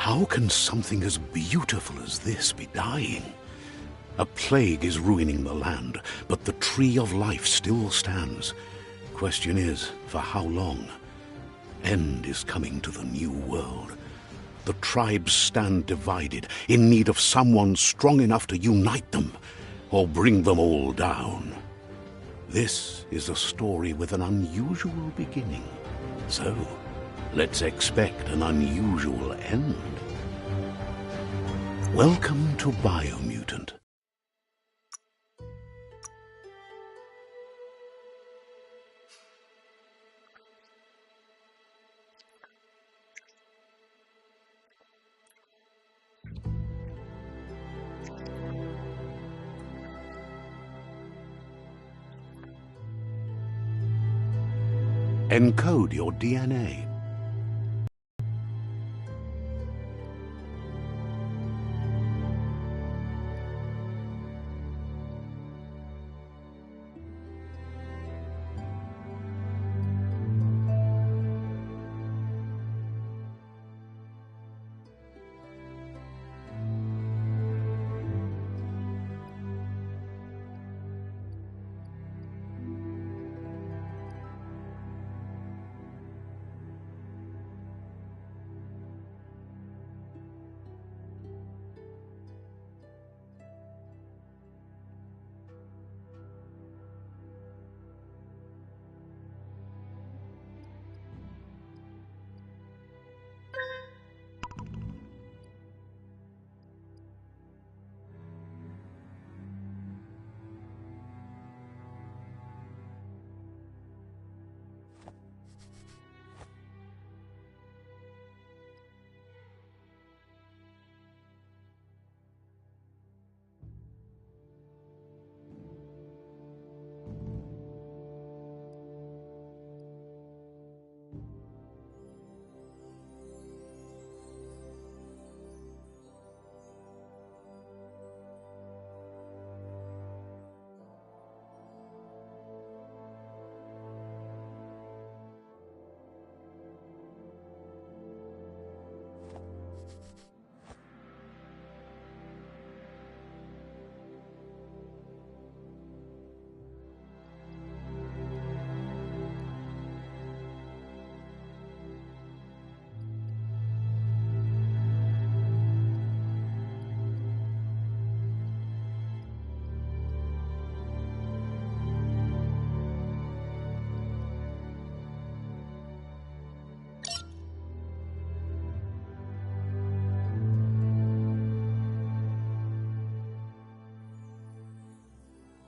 How can something as beautiful as this be dying? A plague is ruining the land, but the tree of life still stands. Question is, for how long? End is coming to the new world. The tribes stand divided, in need of someone strong enough to unite them, or bring them all down. This is a story with an unusual beginning. So, let's expect an unusual end. Welcome to Biomutant. Encode your DNA.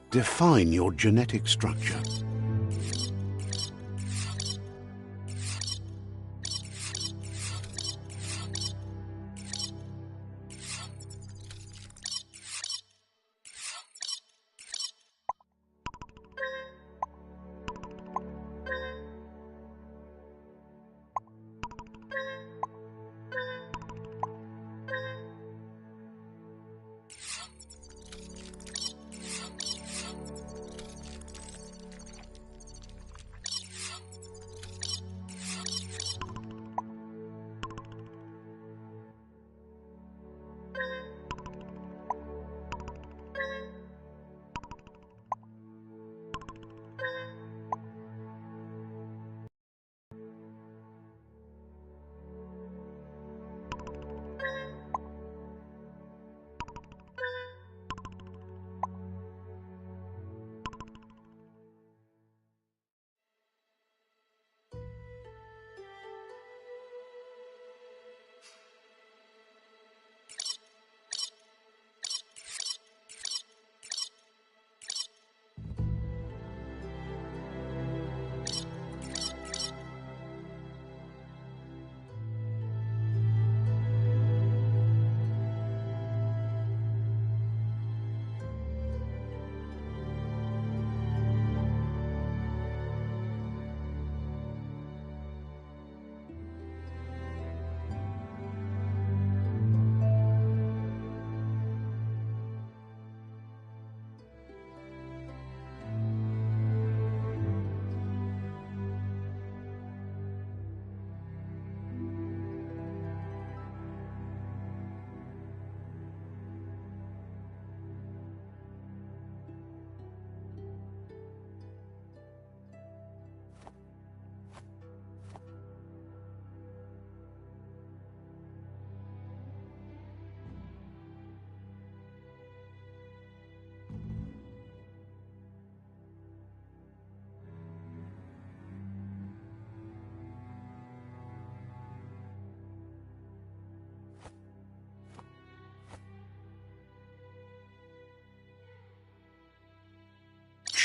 Define your genetic structure.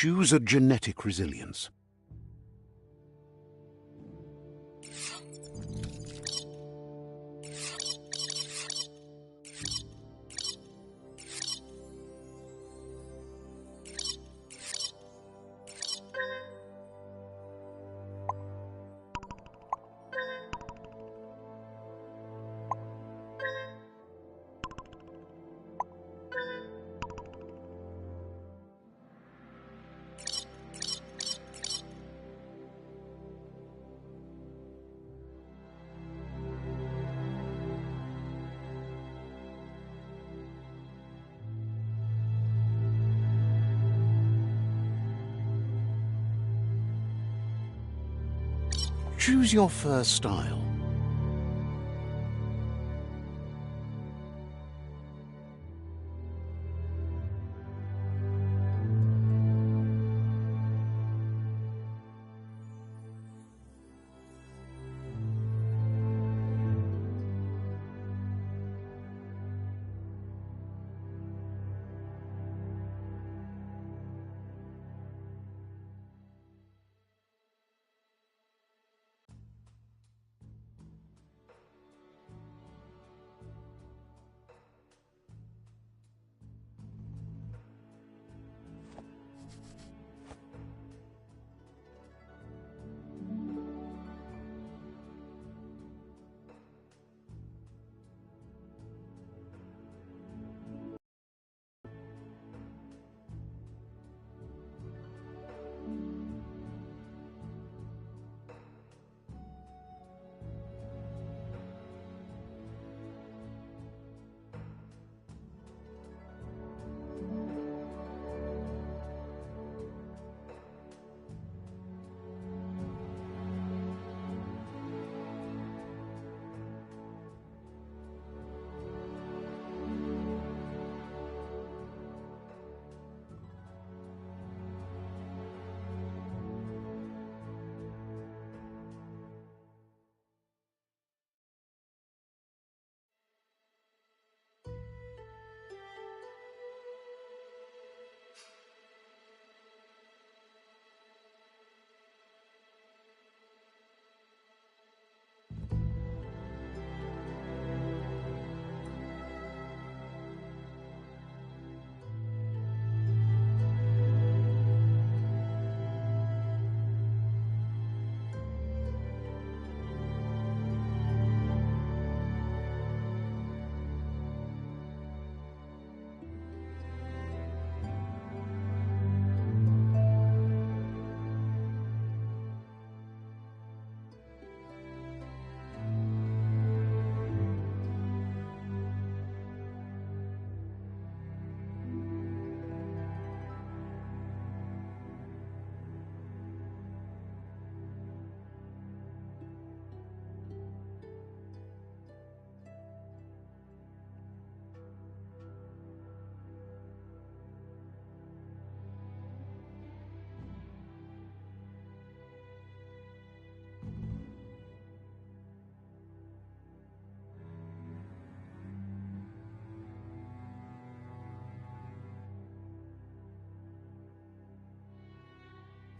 Choose a genetic resilience. Choose your fur style.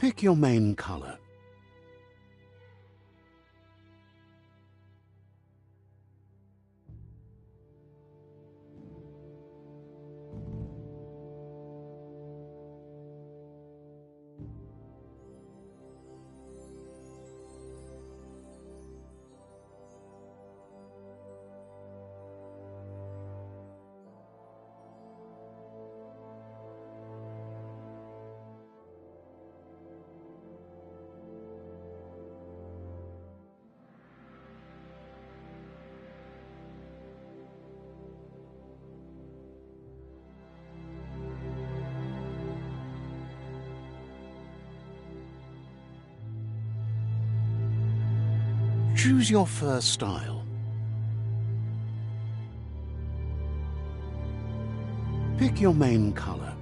Pick your main color. Choose your fur style. Pick your main color.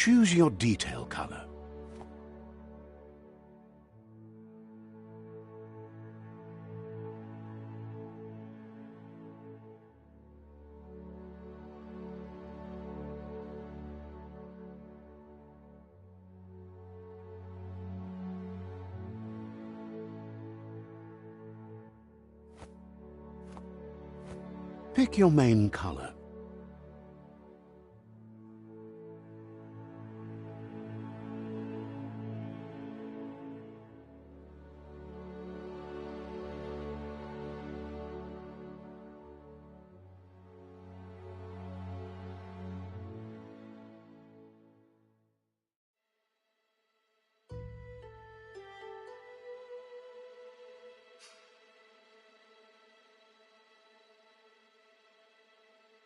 Choose your detail color. Pick your main color.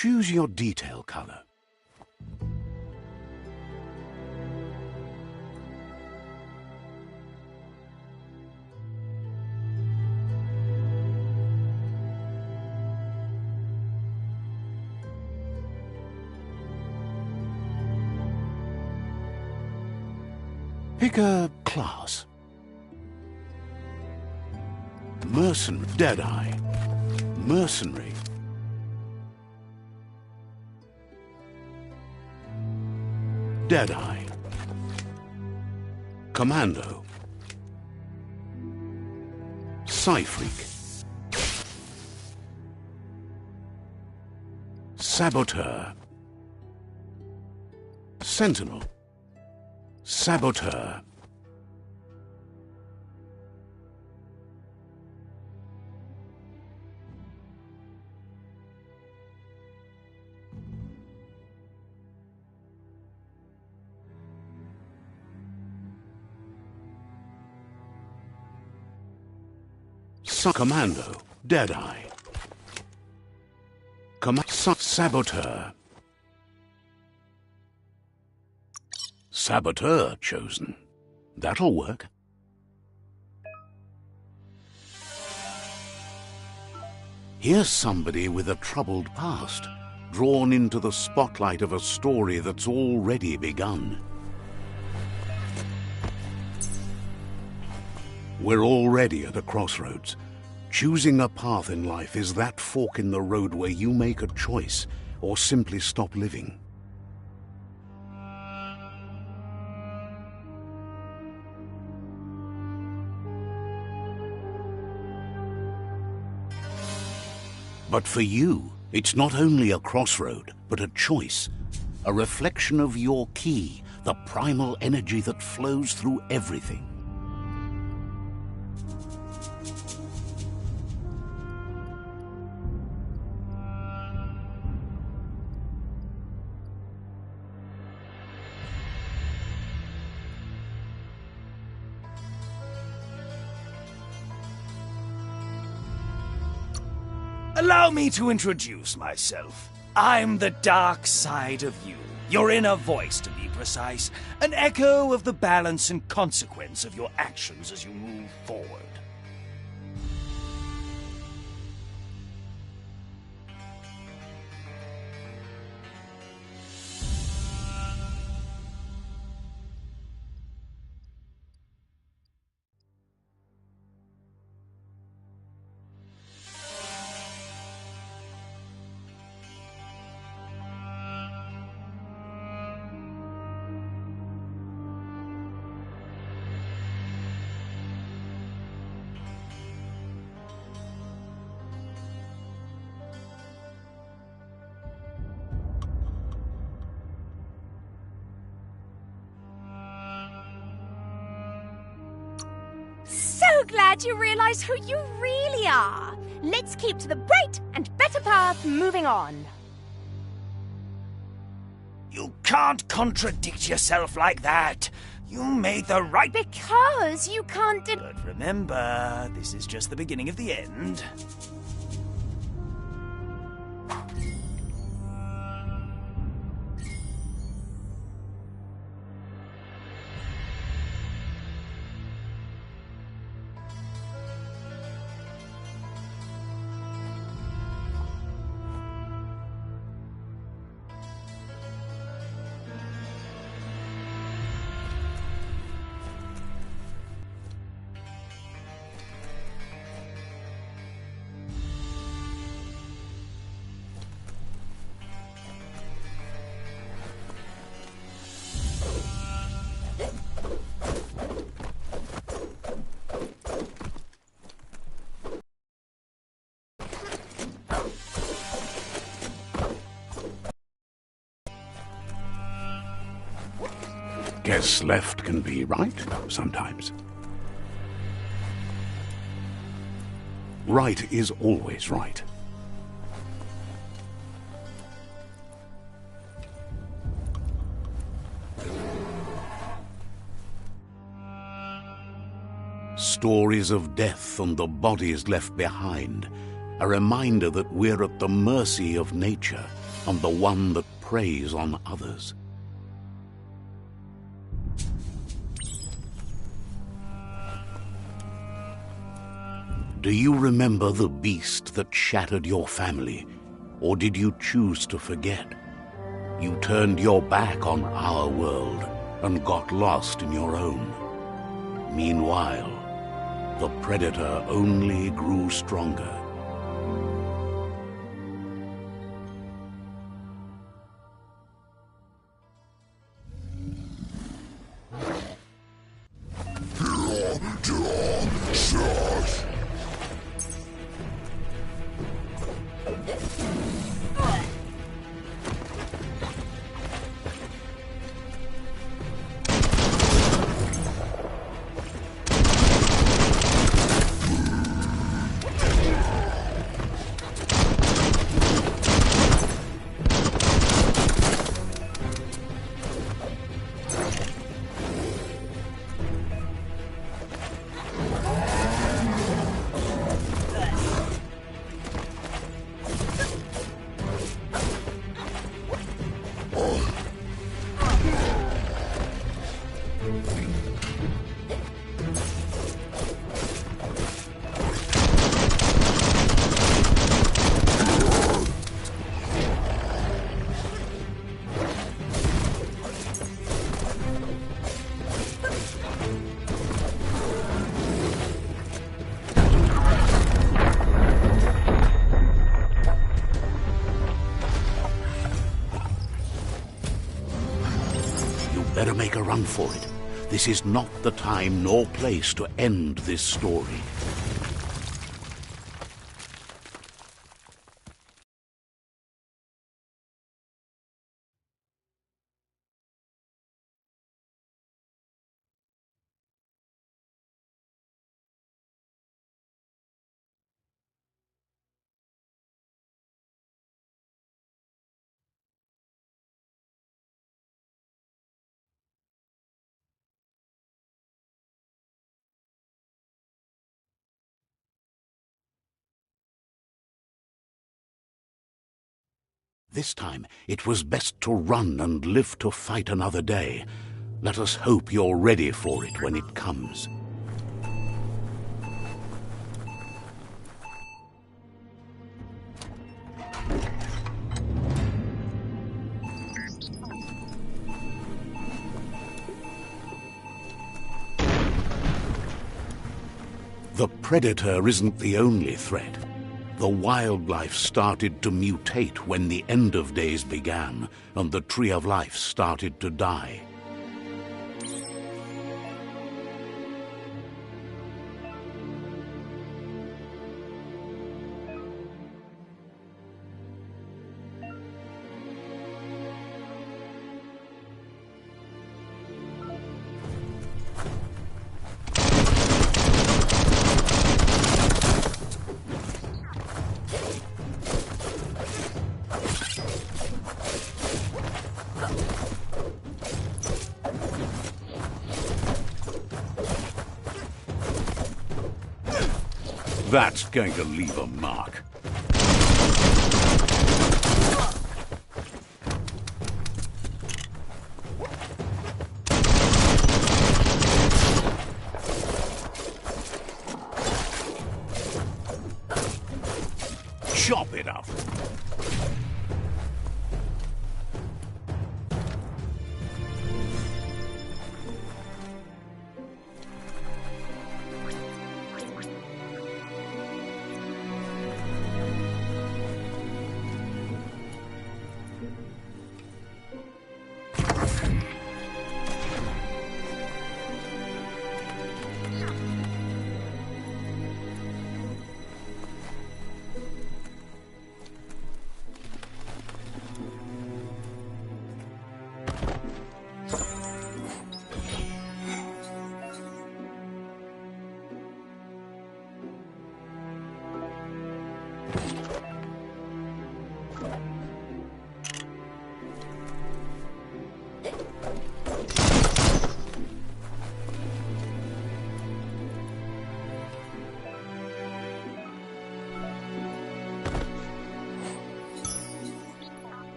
Choose your detail color. Pick a class. Mercenary, Deadeye, Mercenary, Deadeye, Commando, Psyfreak, Saboteur, Sentinel, Saboteur, Commando, Deadeye, Saboteur, Saboteur chosen. That'll work. Here's somebody with a troubled past, drawn into the spotlight of a story that's already begun. We're already at a crossroads. Choosing a path in life is that fork in the road where you make a choice or simply stop living. But for you, it's not only a crossroad, but a choice, a reflection of your key, the primal energy that flows through everything. Allow me to introduce myself. I'm the dark side of you. Your inner voice, to be precise. An echo of the balance and consequence of your actions as you move forward. So glad you realize who you really are. Let's keep to the bright and better path moving on. You can't contradict yourself like that. You made the right... Because you can't But remember, this is just the beginning of the end. Guess left can be right sometimes. Right is always right. Stories of death and the bodies left behind, a reminder that we're at the mercy of nature and the one that preys on others. Do you remember the beast that shattered your family, or did you choose to forget? You turned your back on our world and got lost in your own. Meanwhile, the predator only grew stronger. Better make a run for it. This is not the time nor place to end this story. This time, it was best to run and live to fight another day. Let us hope you're ready for it when it comes. The predator isn't the only threat. The wildlife started to mutate when the end of days began, and the tree of life started to die. That's going to leave a mark. Chop it up.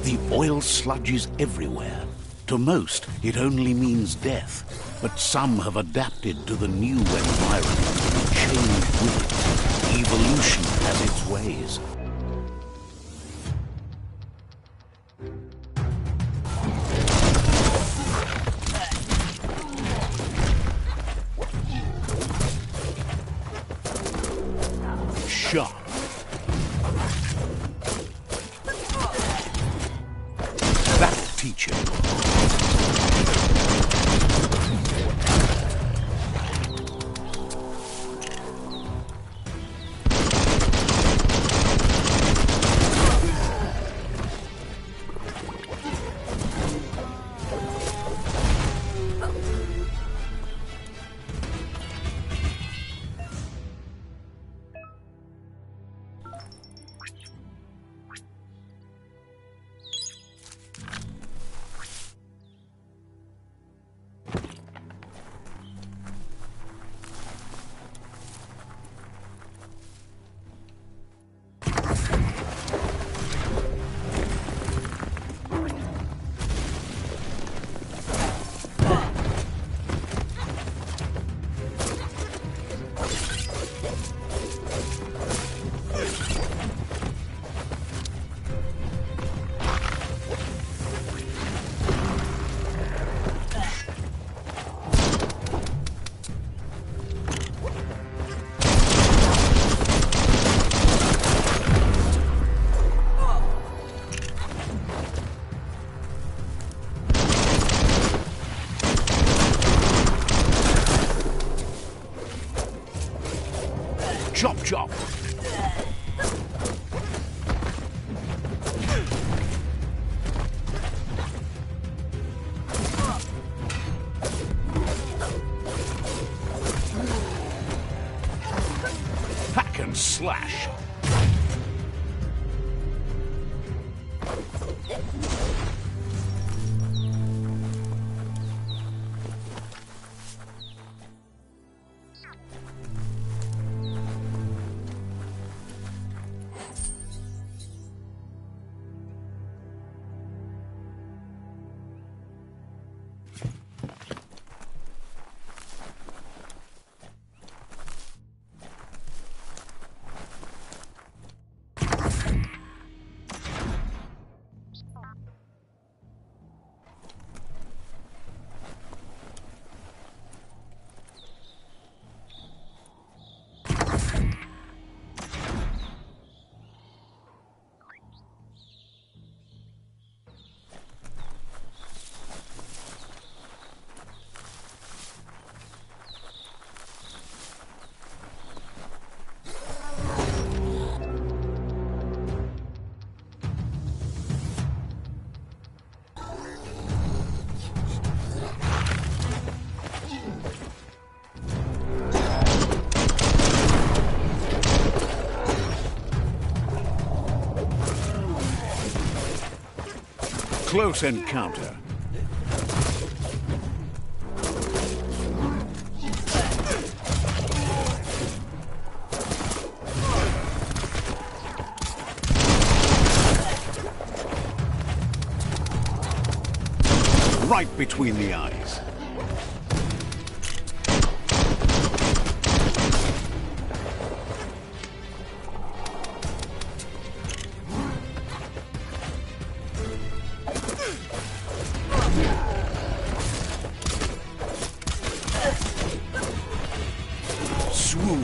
The oil sludges everywhere. To most, it only means death. But some have adapted to the new environment and changed with it. Evolution has its ways. Sharp. That'll teach him. Chop, chop. Hack and slash. Close encounter. Right between the eyes. Swoop.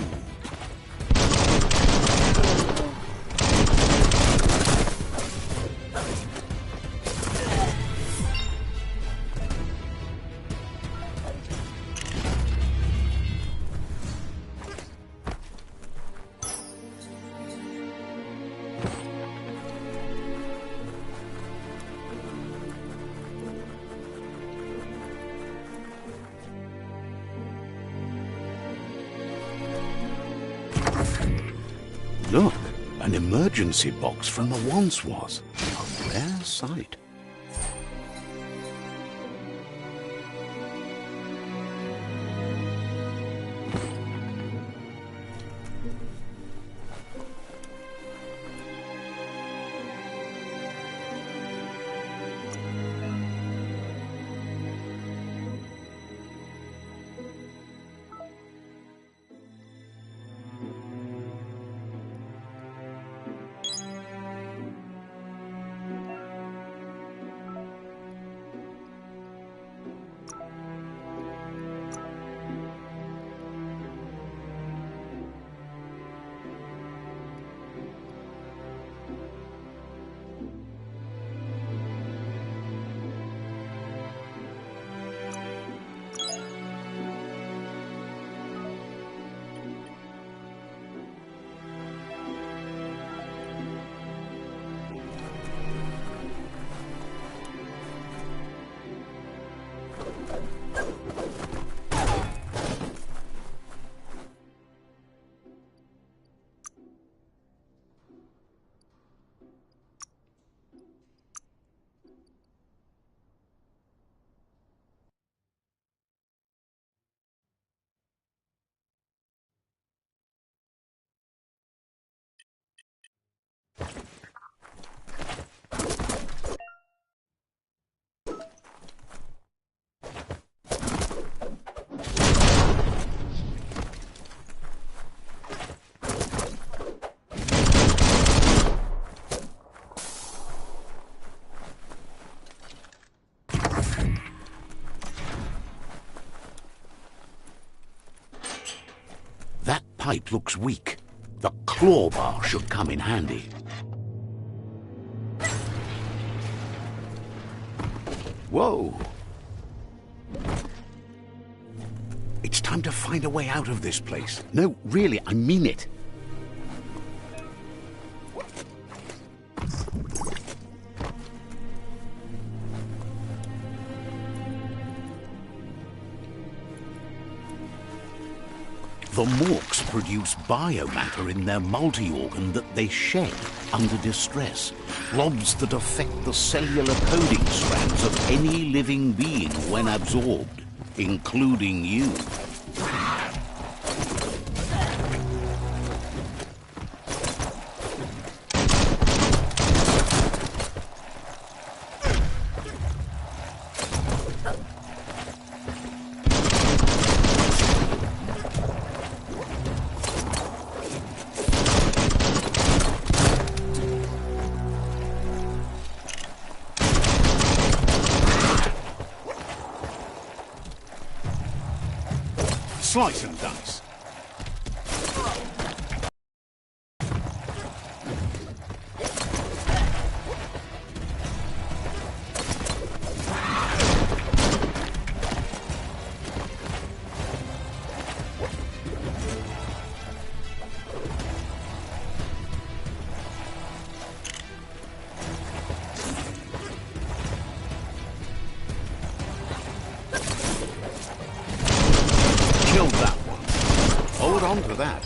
Look, an emergency box from the once was. A rare sight. pipe looks weak. The claw bar should come in handy. Whoa! It's time to find a way out of this place. No, really, I mean it. The Morks produce biomatter in their multi-organ that they shed under distress. Blobs that affect the cellular coding strands of any living being when absorbed, including you. Slice and dice. Killed that one. Hold on to that.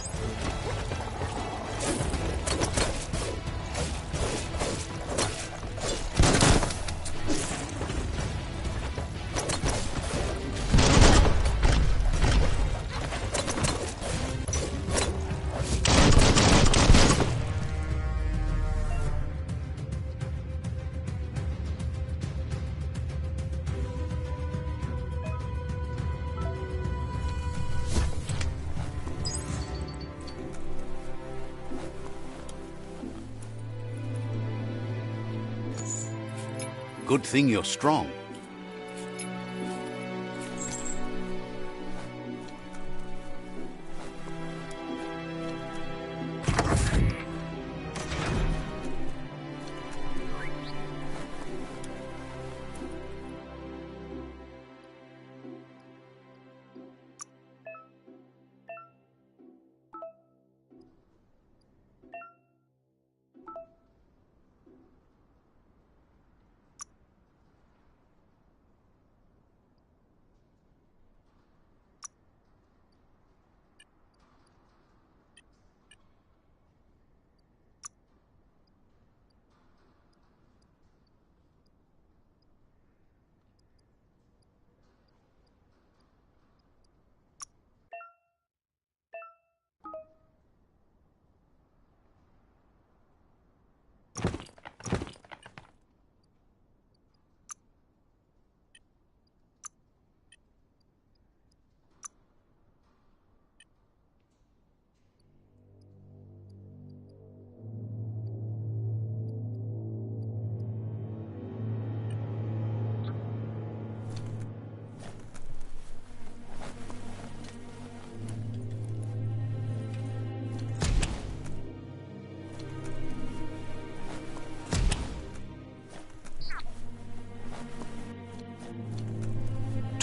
Good thing you're strong.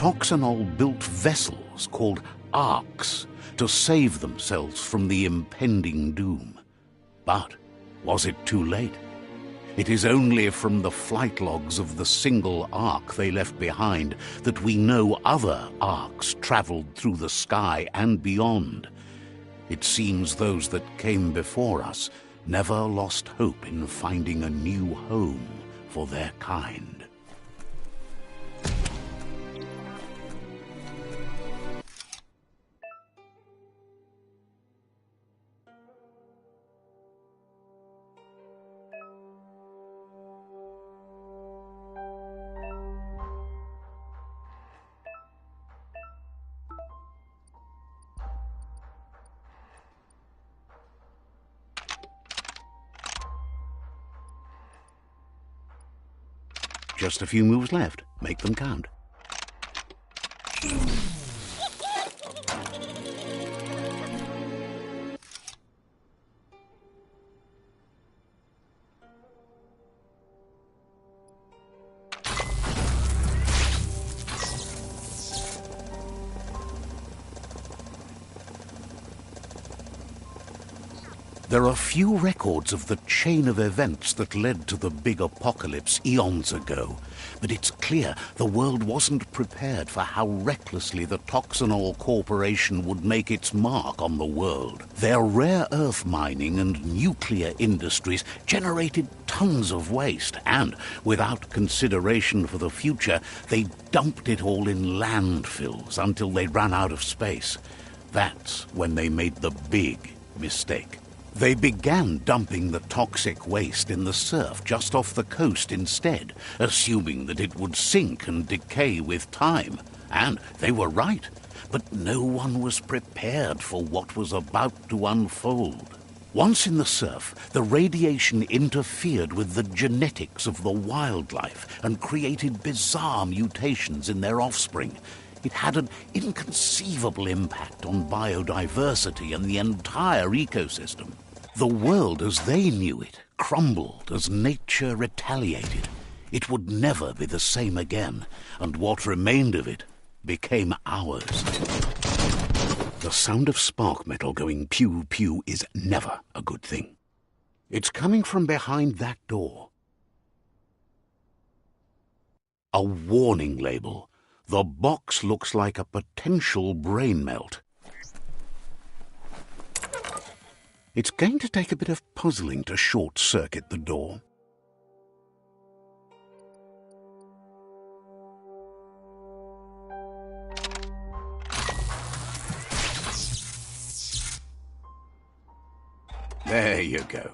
Toxanol built vessels called arks to save themselves from the impending doom. But was it too late? It is only from the flight logs of the single ark they left behind that we know other arks traveled through the sky and beyond. It seems those that came before us never lost hope in finding a new home for their kind. Just a few moves left. Make them count. There are few records of the chain of events that led to the big apocalypse eons ago, but it's clear the world wasn't prepared for how recklessly the Toxanol Corporation would make its mark on the world. Their rare earth mining and nuclear industries generated tons of waste, and without consideration for the future, they dumped it all in landfills until they ran out of space. That's when they made the big mistake. They began dumping the toxic waste in the surf just off the coast instead, assuming that it would sink and decay with time. And they were right, but no one was prepared for what was about to unfold. Once in the surf, the radiation interfered with the genetics of the wildlife and created bizarre mutations in their offspring. It had an inconceivable impact on biodiversity and the entire ecosystem. The world as they knew it crumbled as nature retaliated. It would never be the same again, and what remained of it became ours. The sound of spark metal going pew-pew is never a good thing. It's coming from behind that door. A warning label. The box looks like a potential brain melt. It's going to take a bit of puzzling to short-circuit the door. There you go.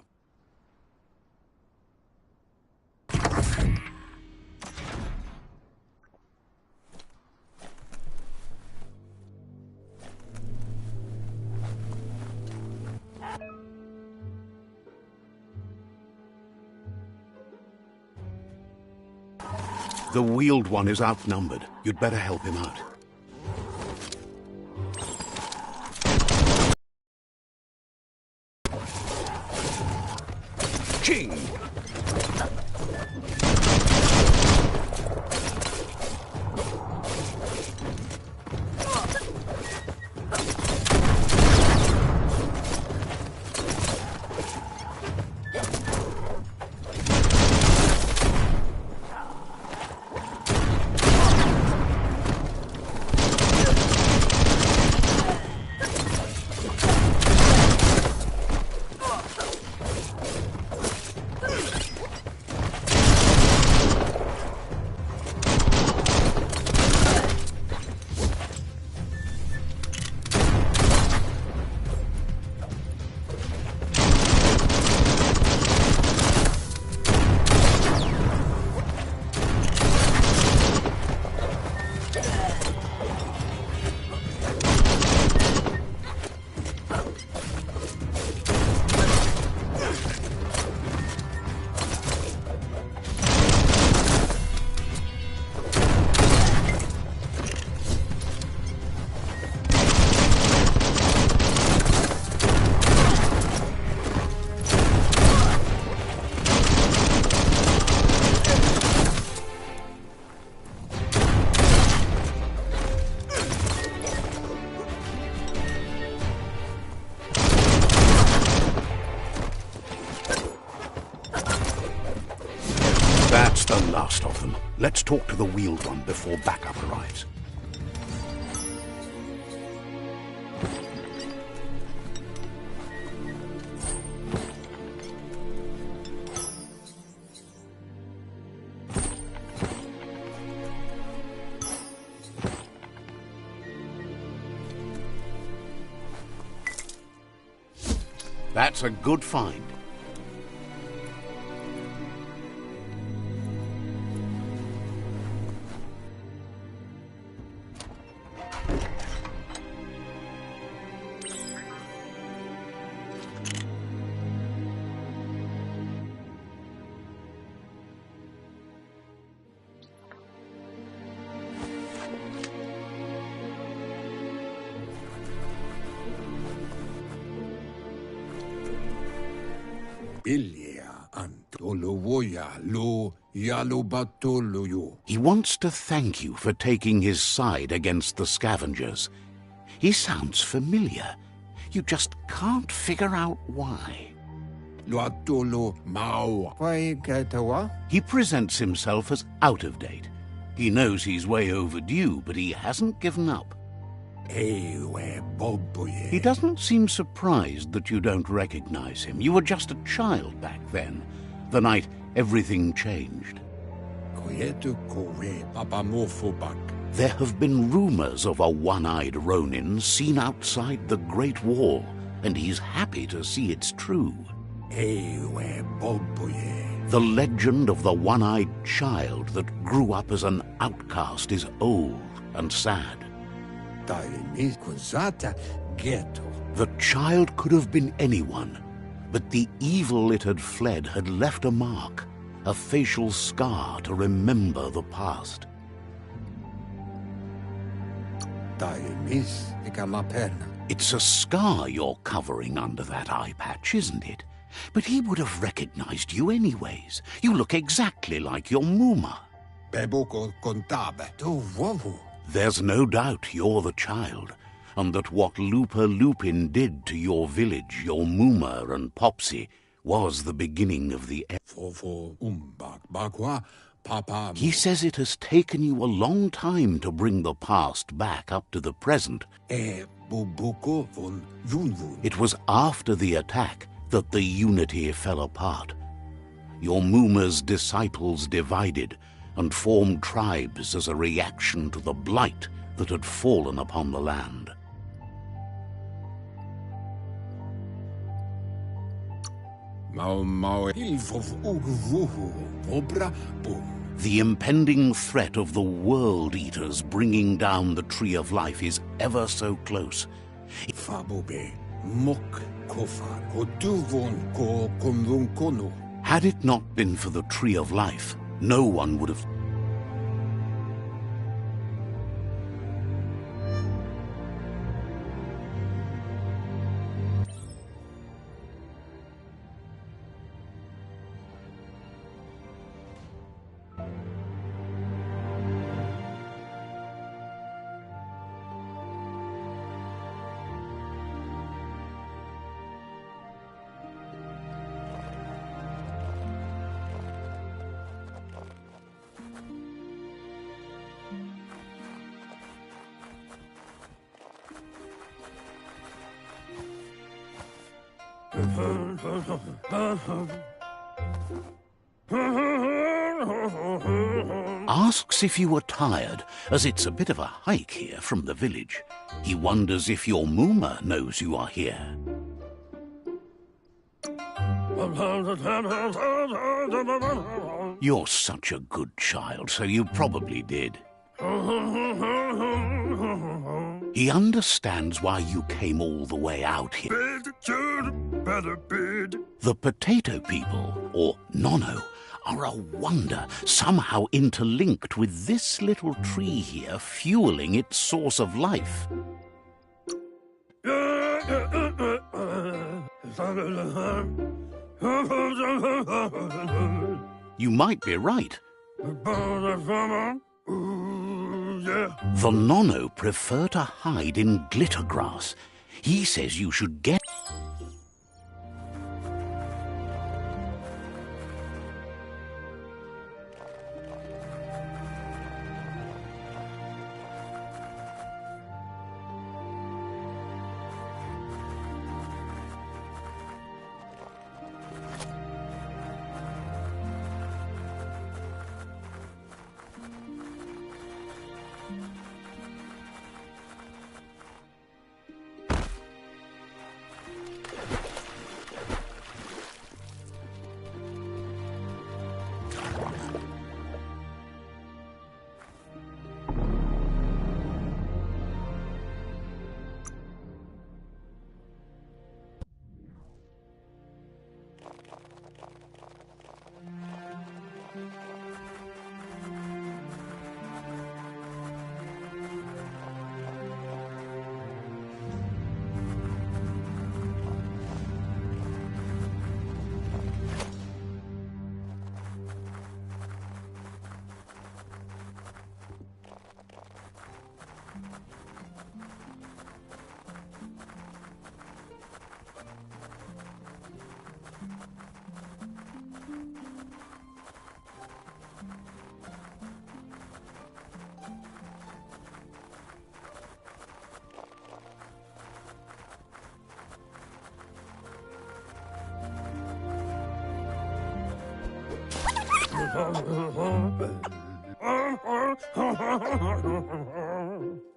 The wheeled one is outnumbered. You'd better help him out. King! That's the last of them. Let's talk to the wheeled one before backup arrives. That's a good find. He wants to thank you for taking his side against the scavengers. He sounds familiar. You just can't figure out why. He presents himself as out of date. He knows he's way overdue, but he hasn't given up. He doesn't seem surprised that you don't recognize him. You were just a child back then, the night everything changed. There have been rumors of a one-eyed Ronin seen outside the Great Wall, and he's happy to see it's true. The legend of the one-eyed child that grew up as an outcast is old and sad. The child could have been anyone, but the evil it had fled had left a mark, a facial scar to remember the past. It's a scar you're covering under that eye patch, isn't it? But he would have recognized you anyways. You look exactly like your Muma. There's no doubt you're the child, and that what Lupa Lupin did to your village, your Muma and Popsy, was the beginning of the end. He says it has taken you a long time to bring the past back up to the present. It was after the attack that the unity fell apart. Your Muma's disciples divided and formed tribes as a reaction to the blight that had fallen upon the land. The impending threat of the World Eaters bringing down the Tree of Life is ever so close. Had it not been for the Tree of Life, no one would have... Asks if you were tired, as it's a bit of a hike here from the village. He wonders if your Muma knows you are here. You're such a good child, so you probably did. He understands why you came all the way out here. The potato people, or Nono, are a wonder, somehow interlinked with this little tree here fueling its source of life. You might be right. The Nono prefer to hide in glitter grass. He says you should get...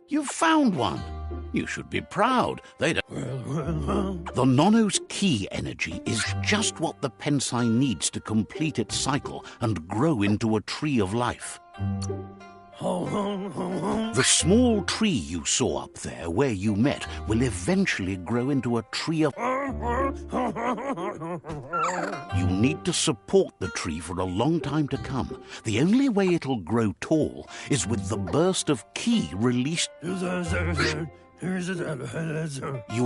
You've found one. You should be proud. The Nono's key energy is just what the Pensai needs to complete its cycle and grow into a tree of life. The small tree you saw up there where you met will eventually grow into a tree of... You need to support the tree for a long time to come. The only way it'll grow tall is with the burst of ki released... You'll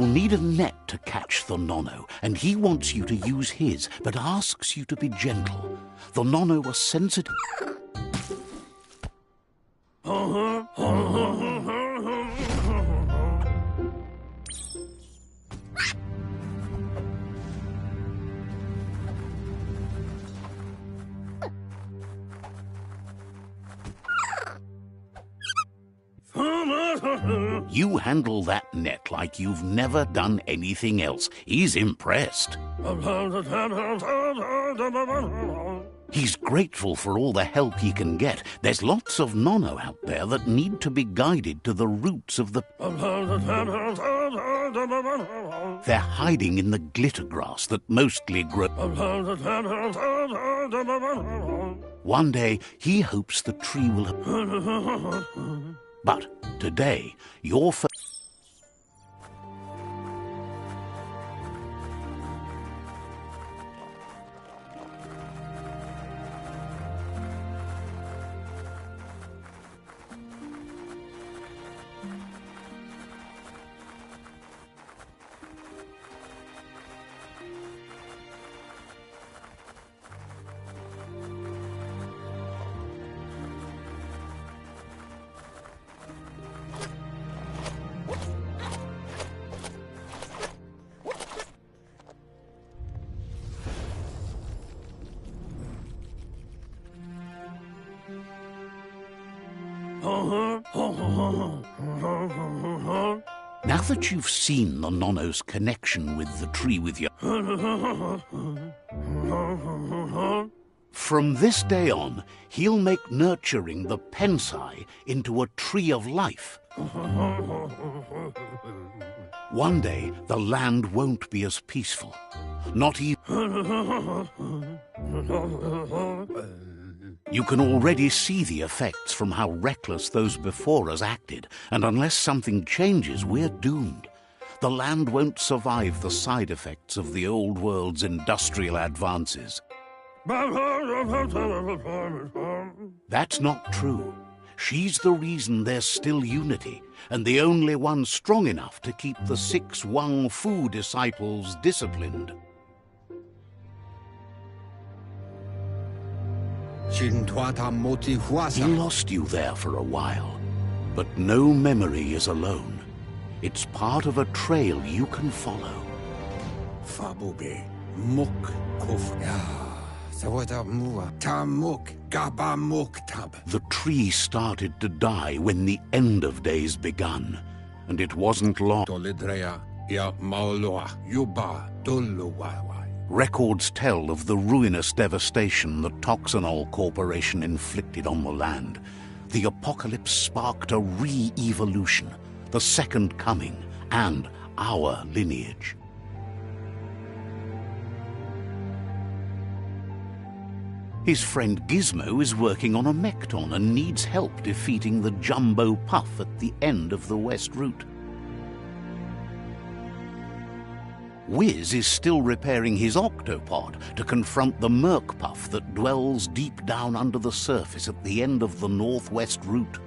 need a net to catch the Nono, and he wants you to use his, but asks you to be gentle. The Nono are sensitive... You handle that net like you've never done anything else. He's impressed. He's grateful for all the help he can get. There's lots of Nono out there that need to be guided to the roots of the... They're hiding in the glitter grass that mostly grow... One day, he hopes the tree will... But today, your... Now that you've seen the Nono's connection with the tree with your... From this day on, he'll make nurturing the Pensai into a tree of life. One day, the land won't be as peaceful. Not even... You can already see the effects from how reckless those before us acted, and unless something changes, we're doomed. The land won't survive the side effects of the old world's industrial advances. That's not true. She's the reason there's still unity, and the only one strong enough to keep the 6 Wang Fu disciples disciplined. He lost you there for a while, but no memory is alone. It's part of a trail you can follow. The tree started to die when the end of days begun, and it wasn't long. Records tell of the ruinous devastation the Toxanol Corporation inflicted on the land. The apocalypse sparked a re-evolution, the second coming, and our lineage. His friend Gizmo is working on a Mekton and needs help defeating the Jumbo Puff at the end of the West Route. Wiz is still repairing his octopod to confront the Merc Puff that dwells deep down under the surface at the end of the Northwest Route.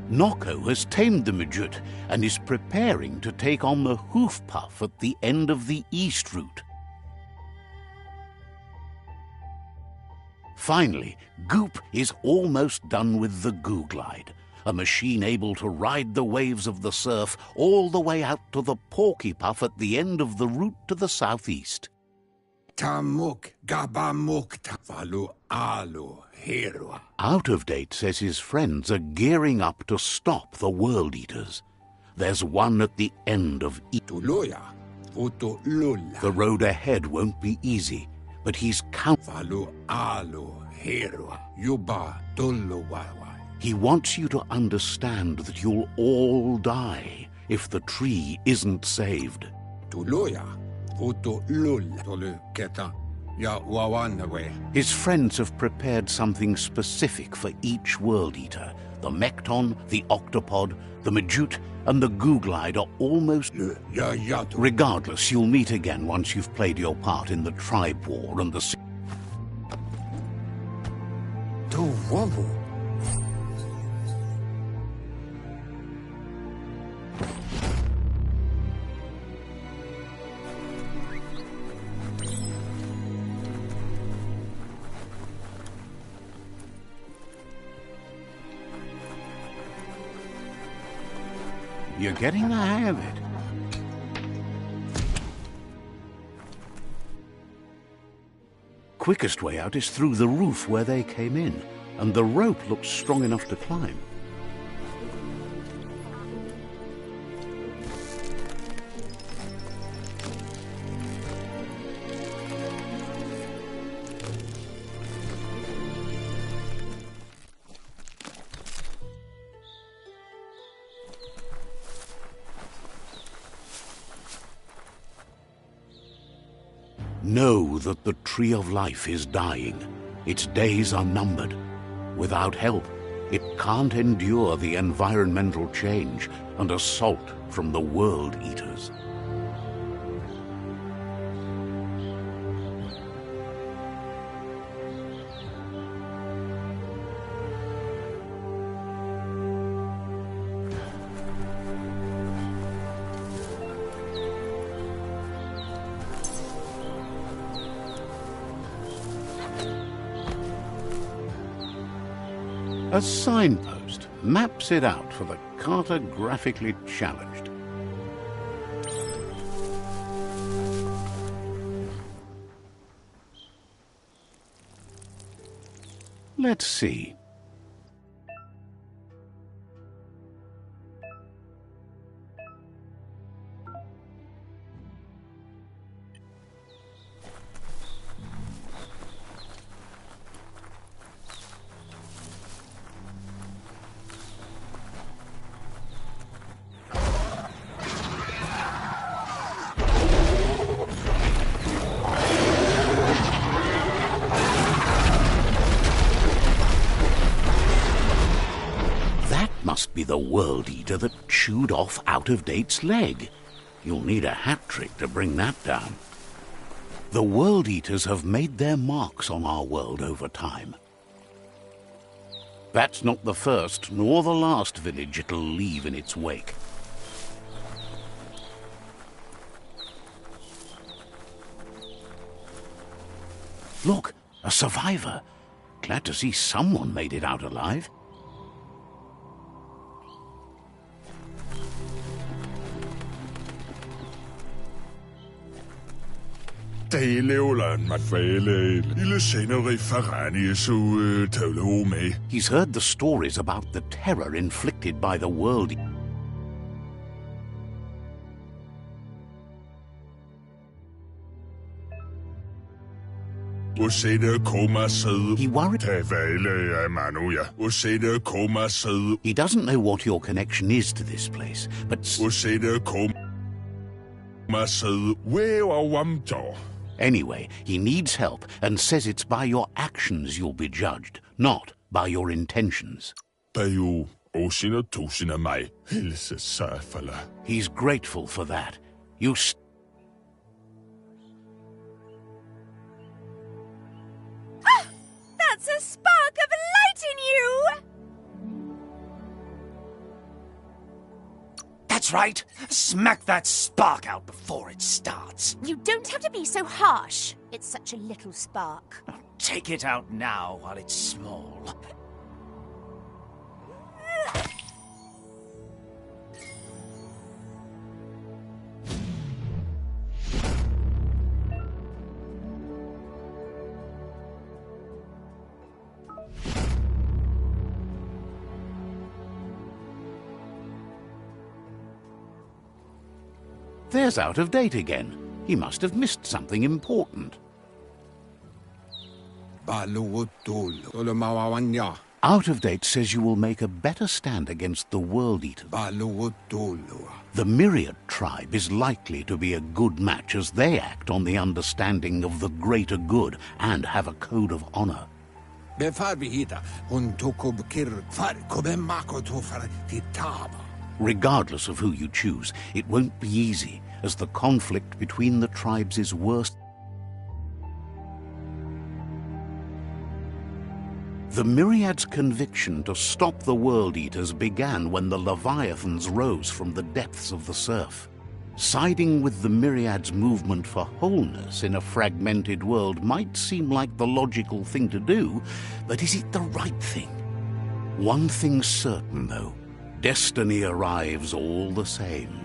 Noko has tamed the Midget and is preparing to take on the Hoof Puff at the end of the East Route. Finally, Goop is almost done with the Goo Glide, a machine able to ride the waves of the surf all the way out to the Porky Puff at the end of the route to the southeast. Out of Date says his friends are gearing up to stop the World Eaters. There's one at the end of The road ahead won't be easy, but he's He wants you to understand that you'll all die if the tree isn't saved. His friends have prepared something specific for each World Eater. The Mekton, the Octopod, the Majute, and the Googlide are almost... Regardless, you'll meet again once you've played your part in the Tribe War and the... You're getting the hang of it. Quickest way out is through the roof where they came in, and the rope looks strong enough to climb. Know that the Tree of Life is dying. Its days are numbered. Without help, it can't endure the environmental change and assault from the World Eaters. A signpost maps it out for the cartographically challenged. Let's see. Must be the World Eater that chewed off Out-of-Date's leg. You'll need a hat trick to bring that down. The World Eaters have made their marks on our world over time. That's not the first nor the last village it'll leave in its wake. Look, a survivor. Glad to see someone made it out alive. He's heard the stories about the terror inflicted by the World. He worried. He doesn't know what your connection is to this place, but anyway, he needs help and says it's by your actions you'll be judged, not by your intentions. He's grateful for that. That's a spark of light in you! That's right. Smack that spark out before it starts. You don't have to be so harsh. It's such a little spark. Take it out now while it's small. There's Out of Date again. He must have missed something important. Out of Date says you will make a better stand against the World Eaters. The Myriad tribe is likely to be a good match as they act on the understanding of the greater good and have a code of honor. Regardless of who you choose, it won't be easy, as the conflict between the tribes is worse. The Myriad's conviction to stop the World Eaters began when the Leviathans rose from the depths of the surf. Siding with the Myriad's movement for wholeness in a fragmented world might seem like the logical thing to do, but is it the right thing? One thing's certain, though. Destiny arrives all the same.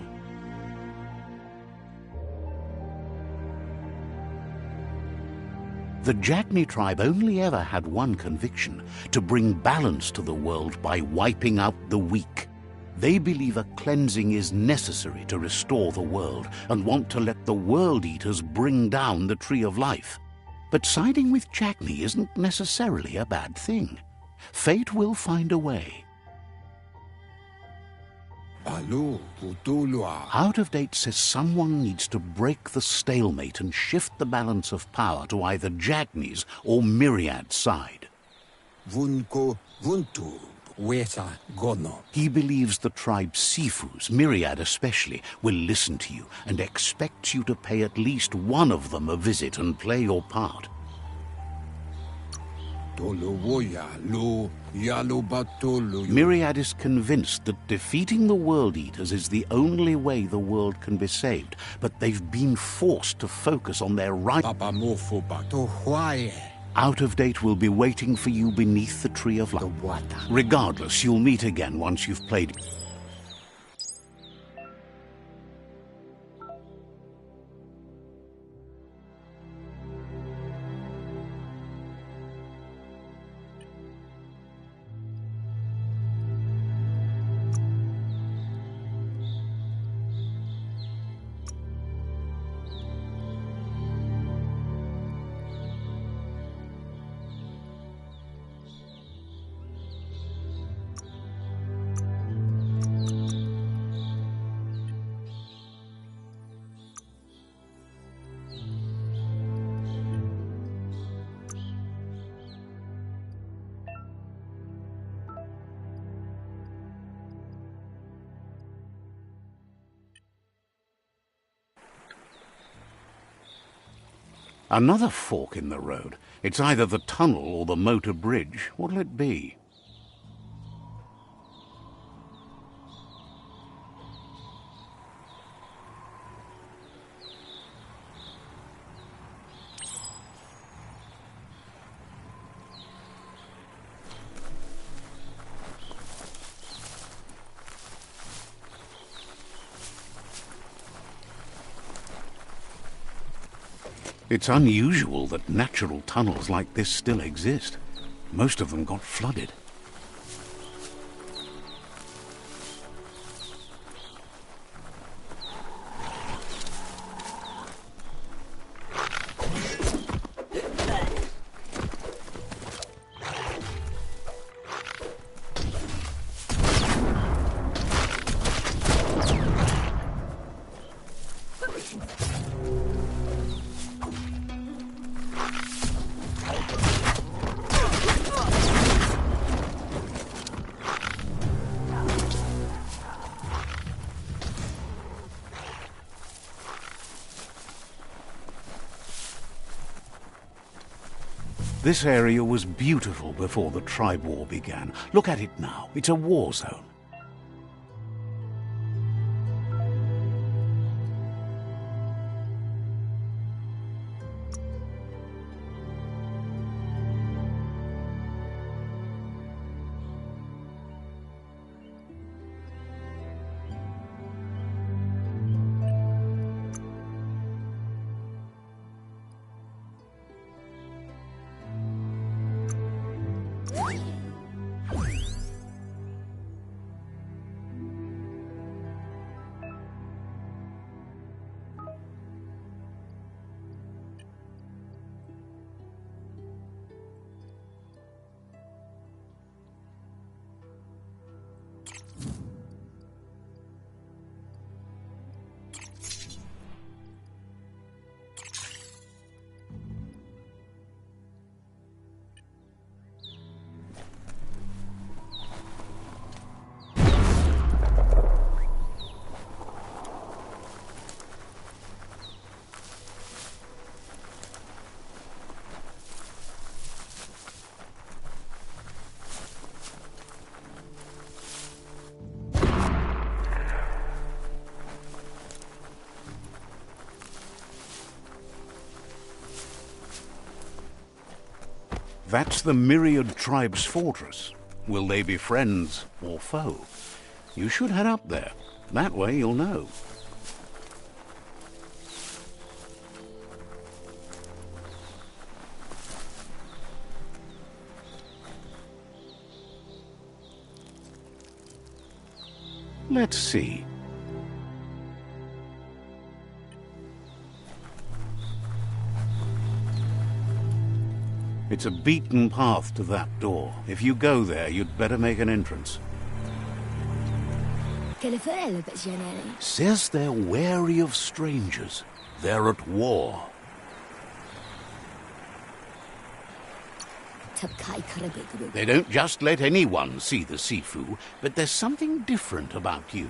The Jagni tribe only ever had one conviction: to bring balance to the world by wiping out the weak. They believe a cleansing is necessary to restore the world and want to let the World Eaters bring down the Tree of Life. But siding with Jagni isn't necessarily a bad thing. Fate will find a way. Out of Date says someone needs to break the stalemate and shift the balance of power to either Jagni's or Myriad's side. He believes the tribe Sifus, Myriad especially, will listen to you and expects you to pay at least one of them a visit and play your part. Myriad is convinced that defeating the World Eaters is the only way the world can be saved, but they've been forced to focus on their right. Out of Date will be waiting for you beneath the Tree of Life. Regardless, you'll meet again once you've played. Another fork in the road. It's either the tunnel or the motor bridge. What'll it be? It's unusual that natural tunnels like this still exist. Most of them got flooded. This area was beautiful before the tribe war began. Look at it now. It's a war zone. That's the Myriad Tribe's fortress. Will they be friends or foe? You should head up there. That way you'll know. Let's see. It's a beaten path to that door. If you go there, you'd better make an entrance. Says they're wary of strangers. They're at war. They don't just let anyone see the Sifu, but there's something different about you.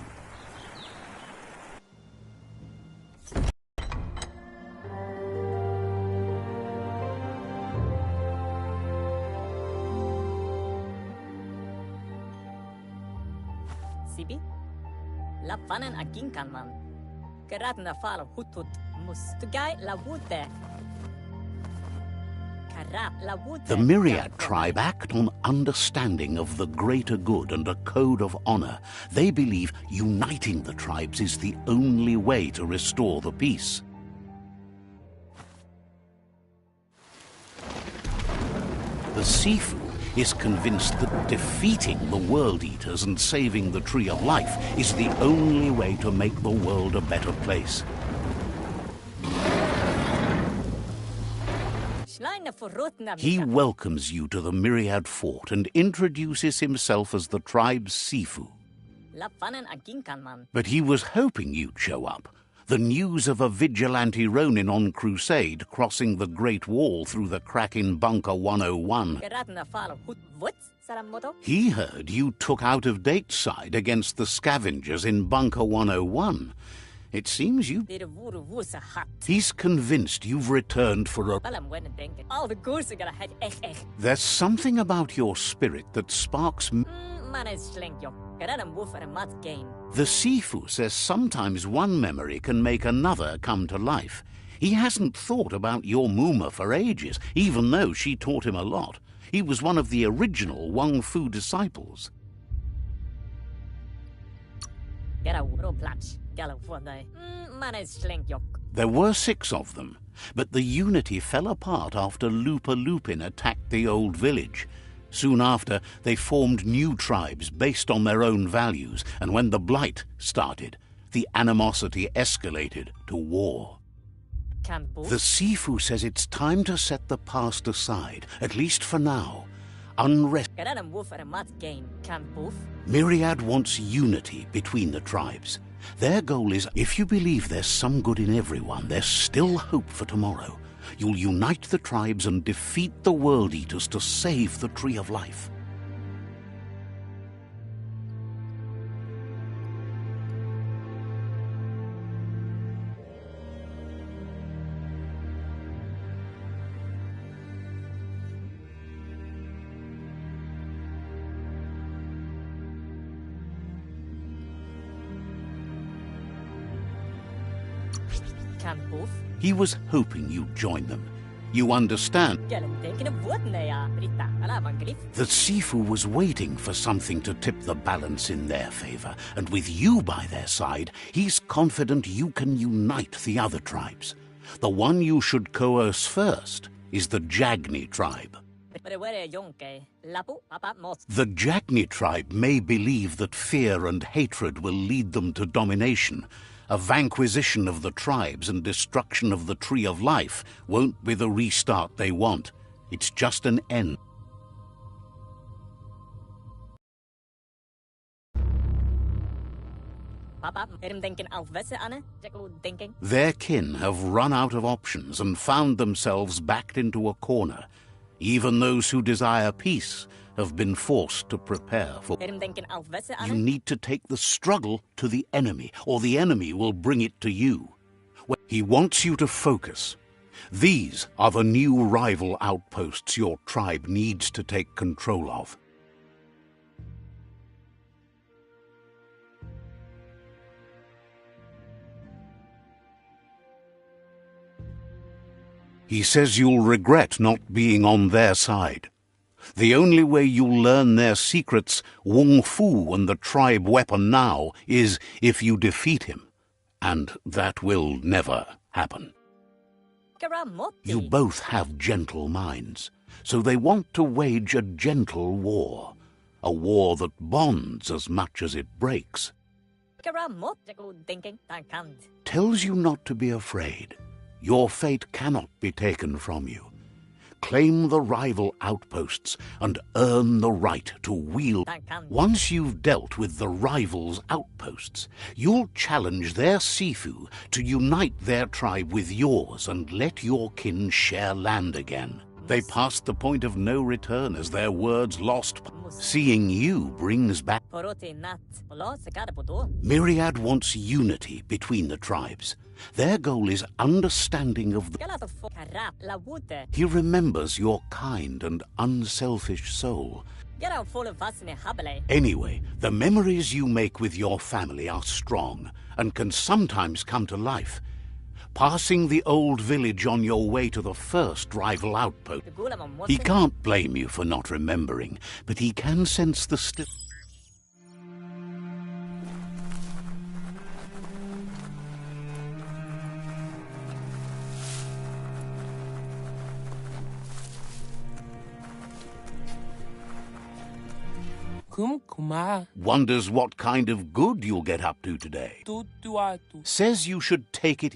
Sibi? La fanen a ginkan man. Geradna fal hutut mus. Tugai la wute. The Myriad tribe act on understanding of the greater good and a code of honor. They believe uniting the tribes is the only way to restore the peace. The Sifu is convinced that defeating the World Eaters and saving the Tree of Life is the only way to make the world a better place. He welcomes you to the Myriad Fort and introduces himself as the tribe's Sifu. But he was hoping you'd show up. The news of a vigilante Ronin on crusade crossing the Great Wall through the crack in Bunker 101. He heard you took out-of-date side against the scavengers in Bunker 101. It seems you... He's convinced you've returned for a... There's something about your spirit that sparks... The Sifu says sometimes one memory can make another come to life. He hasn't thought about your Muma for ages, even though she taught him a lot. He was one of the original Wang Fu disciples. There were 6 of them, but the unity fell apart after Lupa Lupin attacked the old village. Soon after, they formed new tribes based on their own values, and when the Blight started, the animosity escalated to war. The Sifu says it's time to set the past aside, at least for now. Unrest. Myriad wants unity between the tribes. Their goal is, if you believe there's some good in everyone, there's still hope for tomorrow. You'll unite the tribes and defeat the World Eaters to save the Tree of Life. He was hoping you'd join them. You understand? The Sifu was waiting for something to tip the balance in their favor, and with you by their side, he's confident you can unite the other tribes. The one you should coerce first is the Jagni tribe. The Jagni tribe may believe that fear and hatred will lead them to domination. A vanquisition of the tribes and destruction of the Tree of Life won't be the restart they want. It's just an end. Their kin have run out of options and found themselves backed into a corner. Even those who desire peace have been forced to prepare for... You need to take the struggle to the enemy, or the enemy will bring it to you. He wants you to focus. These are the new rival outposts your tribe needs to take control of. He says you'll regret not being on their side. The only way you'll learn their secrets, Wung Fu and the tribe weapon now, is if you defeat him. And that will never happen. You both have gentle minds, so they want to wage a gentle war. A war that bonds as much as it breaks. Tells you not to be afraid. Your fate cannot be taken from you. Claim the rival outposts and earn the right to wield. Once you've dealt with the rival's outposts, you'll challenge their Sifu to unite their tribe with yours and let your kin share land again. They passed the point of no return as their words lost. Seeing you brings back. Myriad wants unity between the tribes. Their goal is understanding of the... He remembers your kind and unselfish soul. Anyway, the memories you make with your family are strong and can sometimes come to life. Passing the old village on your way to the first rival outpost. He can't blame you for not remembering, but he can sense the wonders what kind of good you'll get up to today. Says you should take it.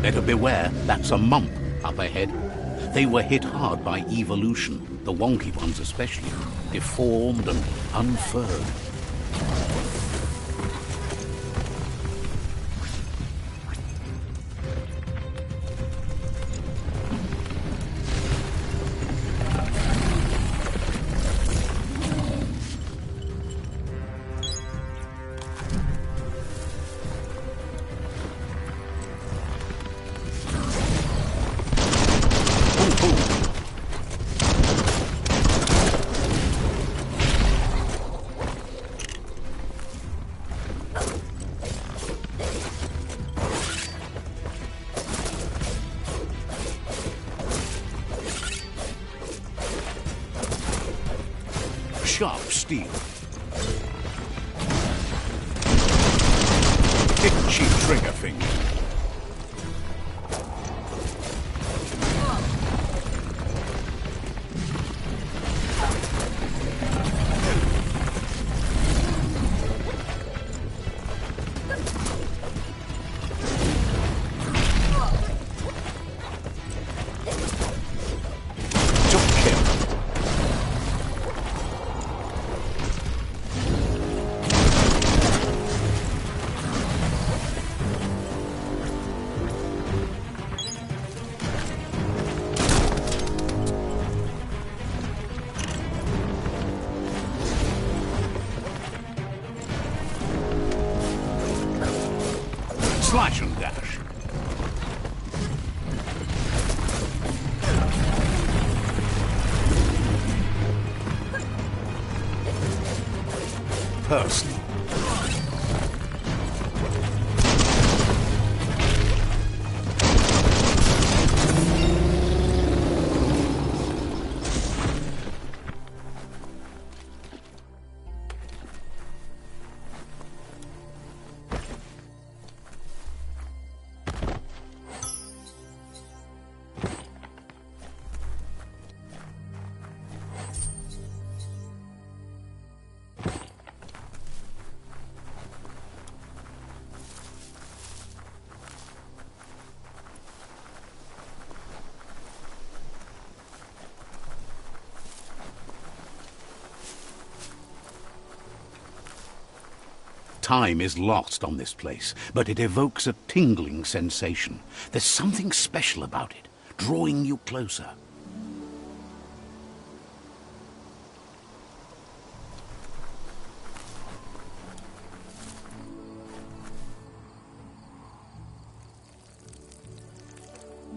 Better beware, that's a mump up ahead. They were hit hard by evolution, the wonky ones especially, deformed and unfurred. Sharp steel. Itchy trigger finger. personal. Time is lost on this place, but it evokes a tingling sensation. There's something special about it, drawing you closer.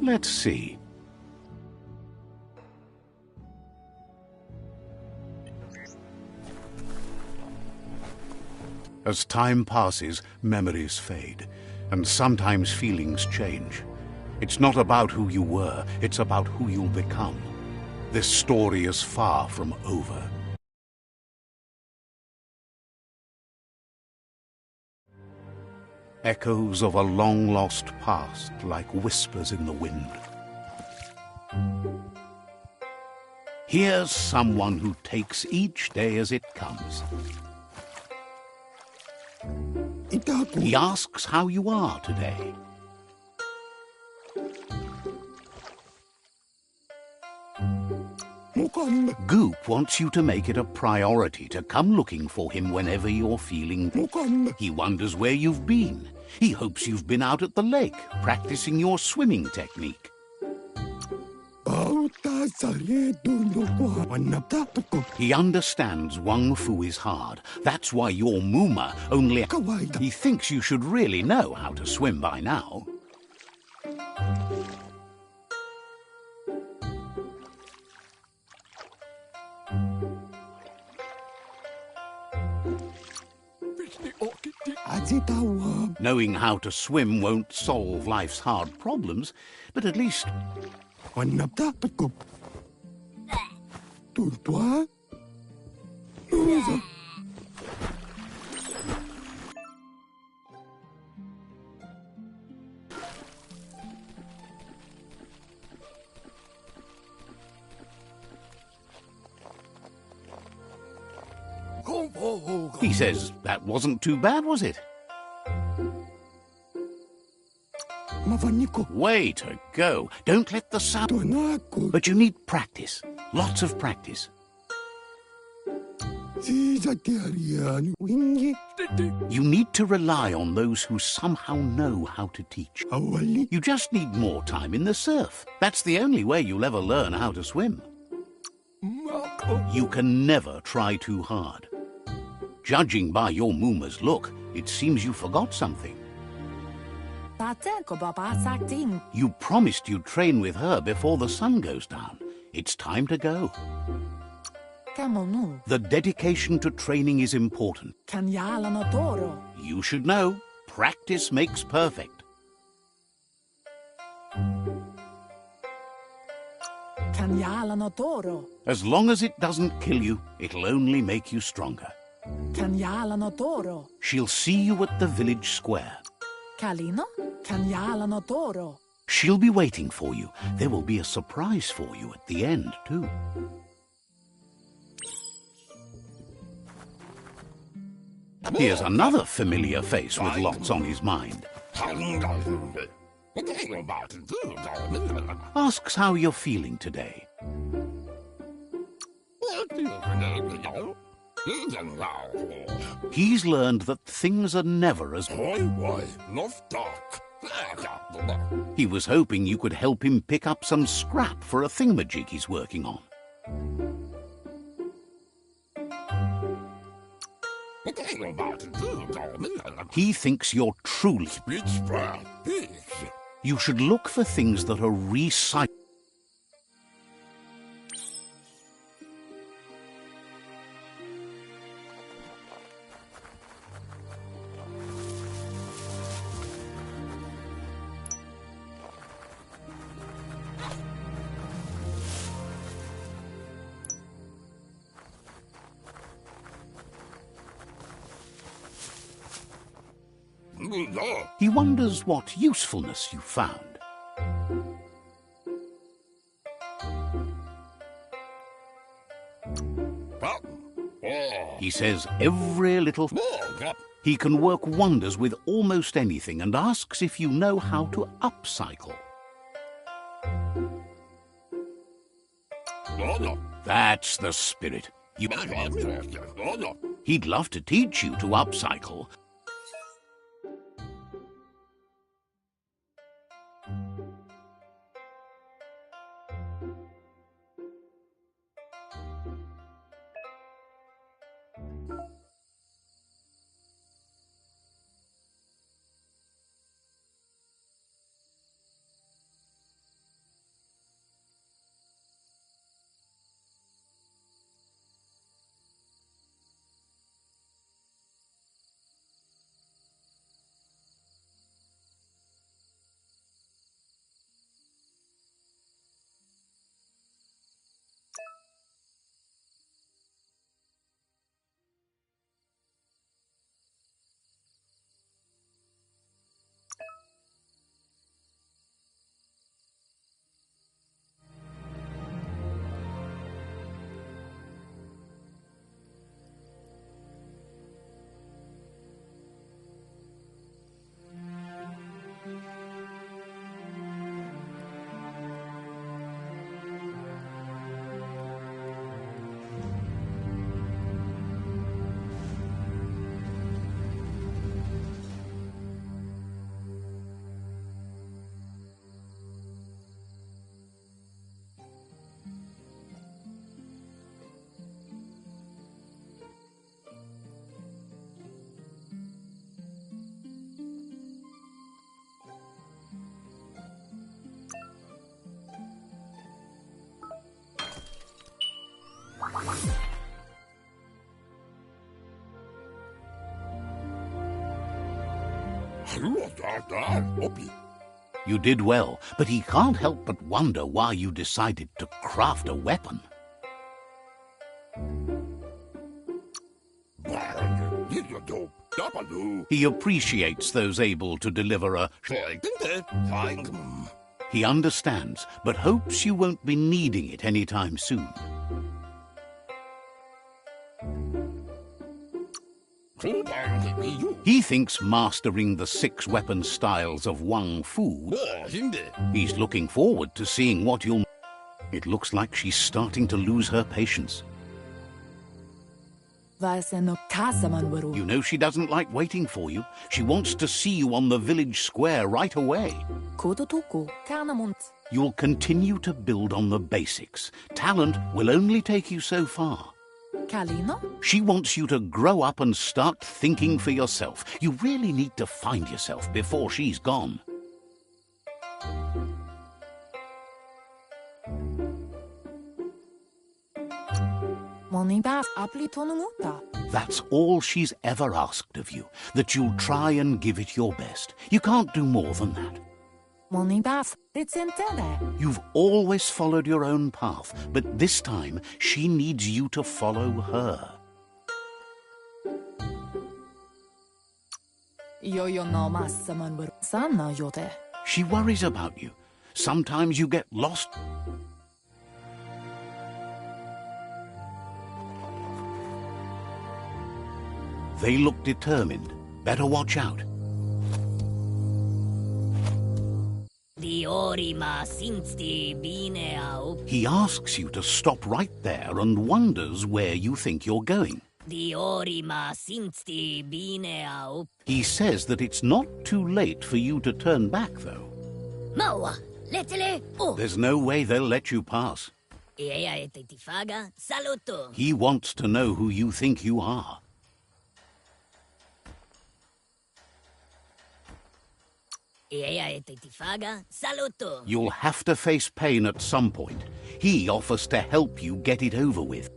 Let's see. As time passes, memories fade, and sometimes feelings change. It's not about who you were, it's about who you'll become. This story is far from over. Echoes of a long-lost past, like whispers in the wind. Here's someone who takes each day as it comes. He asks how you are today. Goop wants you to make it a priority to come looking for him whenever you're feeling... He wonders where you've been. He hopes you've been out at the lake, practicing your swimming technique. He understands Wang Fu is hard. That's why your Muma only... He thinks you should really know how to swim by now. Knowing how to swim won't solve life's hard problems, but at least... He says, that wasn't too bad, was it? Way to go. Don't let the sound... But you need practice. Lots of practice. You need to rely on those who somehow know how to teach. You just need more time in the surf. That's the only way you'll ever learn how to swim. You can never try too hard. Judging by your Muma's look, it seems you forgot something. You promised you'd train with her before the sun goes down. It's time to go. The dedication to training is important. You should know, practice makes perfect. As long as it doesn't kill you, it'll only make you stronger. She'll see you at the village square. She'll be waiting for you. There will be a surprise for you at the end, too. Here's another familiar face with lots on his mind. Asks how you're feeling today. He's learned that things are never as... He was hoping you could help him pick up some scrap for a thingamajig he's working on. He thinks you're truly... You should look for things that are recycled. He wonders what usefulness you found. He says every little... He can work wonders with almost anything and asks if you know how to upcycle. That's the spirit. He'd love to teach you to upcycle. You did well, but he can't help but wonder why you decided to craft a weapon. He appreciates those able to deliver a... He understands, but hopes you won't be needing it anytime soon. He thinks mastering the 6 weapon styles of Wang Fu... He's looking forward to seeing what you'll... It looks like she's starting to lose her patience. You know she doesn't like waiting for you. She wants to see you on the village square right away. You'll continue to build on the basics. Talent will only take you so far. She wants you to grow up and start thinking for yourself. You really need to find yourself before she's gone. That's all she's ever asked of you, that you'll try and give it your best. You can't do more than that. You've always followed your own path, but this time she needs you to follow her. She worries about you. Sometimes you get lost. They look determined. Better watch out. He asks you to stop right there and wonders where you think you're going. He says that it's not too late for you to turn back, though. There's no way they'll let you pass. He wants to know who you think you are. You'll have to face pain at some point. He offers to help you get it over with.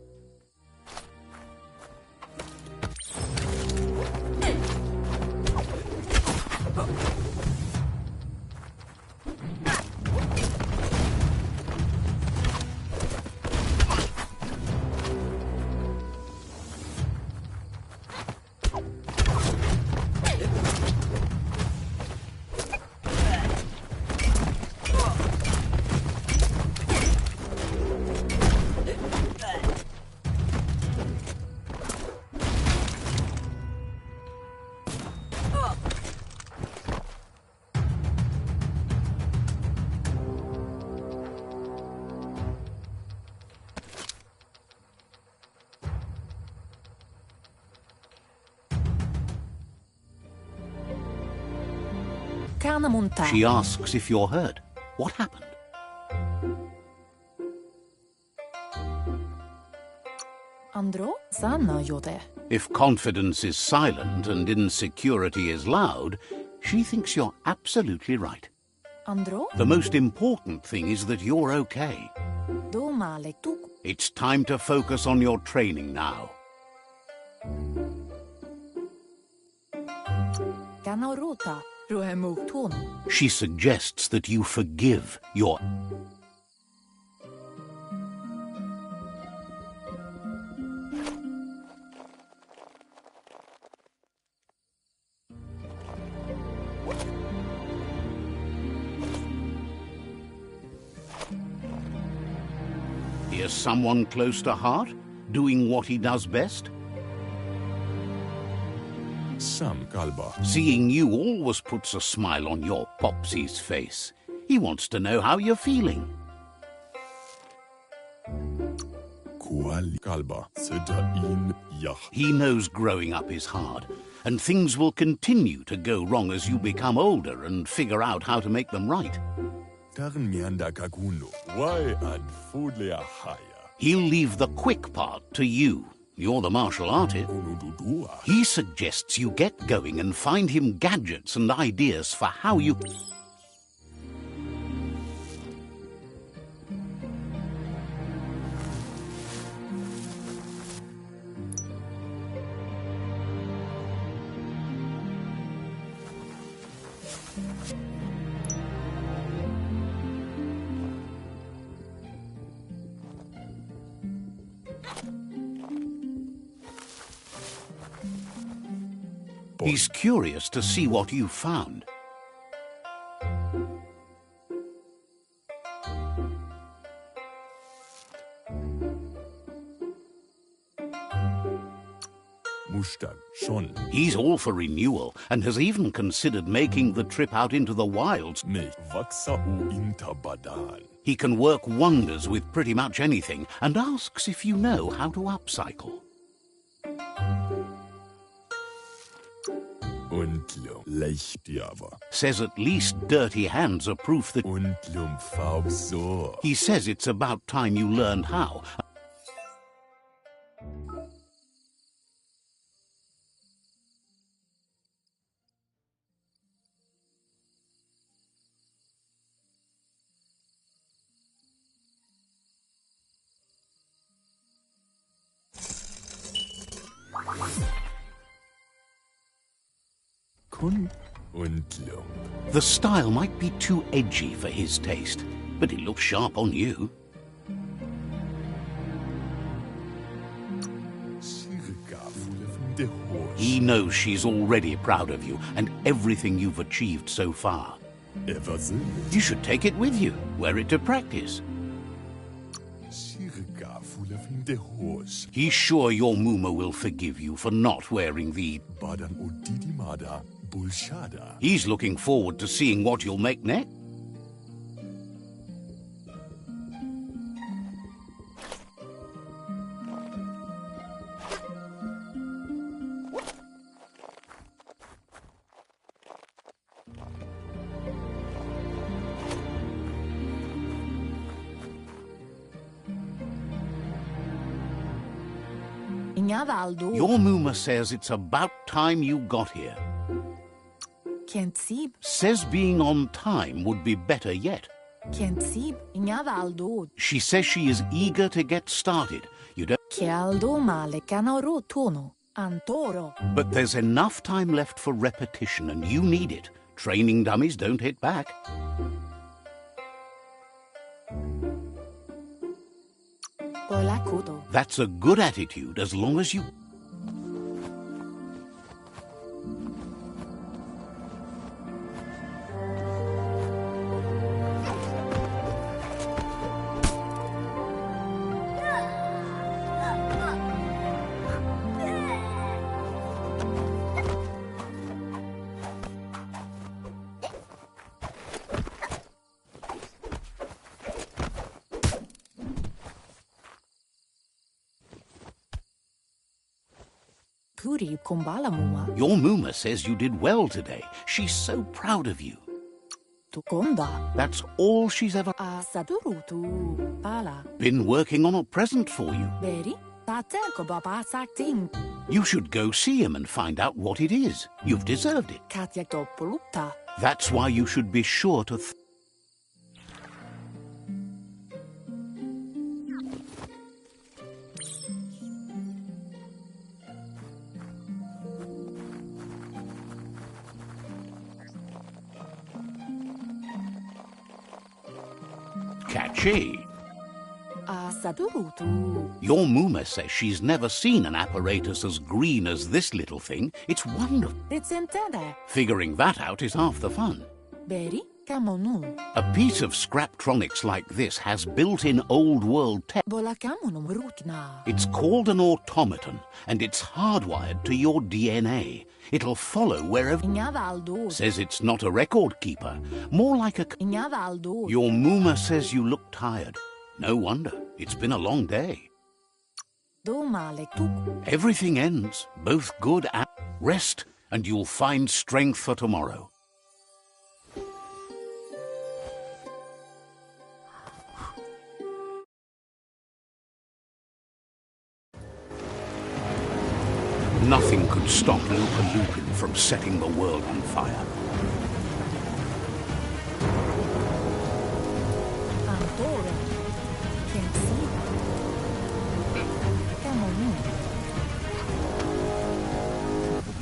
Biomutant. She asks if you're hurt. What happened? Andro sana jode. If confidence is silent and insecurity is loud, she thinks you're absolutely right. Andro The most important thing is that you're okay. do male tuku. It's time to focus on your training now. Kanarota ruhemukton. She suggests that you forgive your... Here's someone close to heart, doing what he does best. Sam Kalba. Seeing you always puts a smile on your Popsy's face. He wants to know how you're feeling. Kuali Kalba. Seda in Yah. He knows growing up is hard, and things will continue to go wrong as you become older and figure out how to make them right. Tarn mianda kaguno. Why and fudlea haya. He'll leave the quick part to you. You're the martial artist. Unududua. He suggests you get going and find him gadgets and ideas for how you... He's curious to see what you found. Mustang. Schon. He's all for renewal and has even considered making the trip out into the wilds. Me. Vaxa u intabadan. He can work wonders with pretty much anything and asks if you know how to upcycle. Untlum. Leichtjava. Says at least dirty hands are proof that... Untlum faubso. He says it's about time you learned how. Kun. Untlum. The style might be too edgy for his taste, but it looks sharp on you. Sirga fulefn de horse. He knows she's already proud of you and everything you've achieved so far. Ever since. You should take it with you, wear it to practice. Sirga fulefn de horse. He's sure your Muma will forgive you for not wearing the... Badan udidimada. Bulshada. He's looking forward to seeing what you'll make next. Ingavaldo. Your Muma says it's about time you got here. Kensib. Says being on time would be better yet. Kensib. Ingavaldo. She says she is eager to get started. You don't... Kialdo male kanaro tono. Antoro. But there's enough time left for repetition, and you need it. Training dummies don't hit back. Polakudo. That's a good attitude as long as you... Puri kumbala muma. Your Muma says you did well today. She's so proud of you. Tukonda. That's all she's ever Asadurutu. Pala. been working on a present for you. Beri. Tateko baba sakting. You should go see him and find out what it is. You've deserved it. Katyatopuluta. That's why you should be sure to catchy. Asadurutu. Your Muma says she's never seen an apparatus as green as this little thing. It's wonderful. Ritsentende. Figuring that out is half the fun. Beri. Kamonu. A piece of Scraptronics like this has built-in old-world tech. Bola kamonu mrutna. It's called an automaton, and it's hardwired to your DNA. It'll follow wherever... Inyavaldo. Says it's not a record keeper, more like a... Inyavaldo. Your Muma says you look tired. No wonder. It's been a long day. Domale tuku. Everything ends, both good and... Rest, and you'll find strength for tomorrow. Nothing could stop Lupin from setting the world on fire. Antore. Kensi. Kamonu.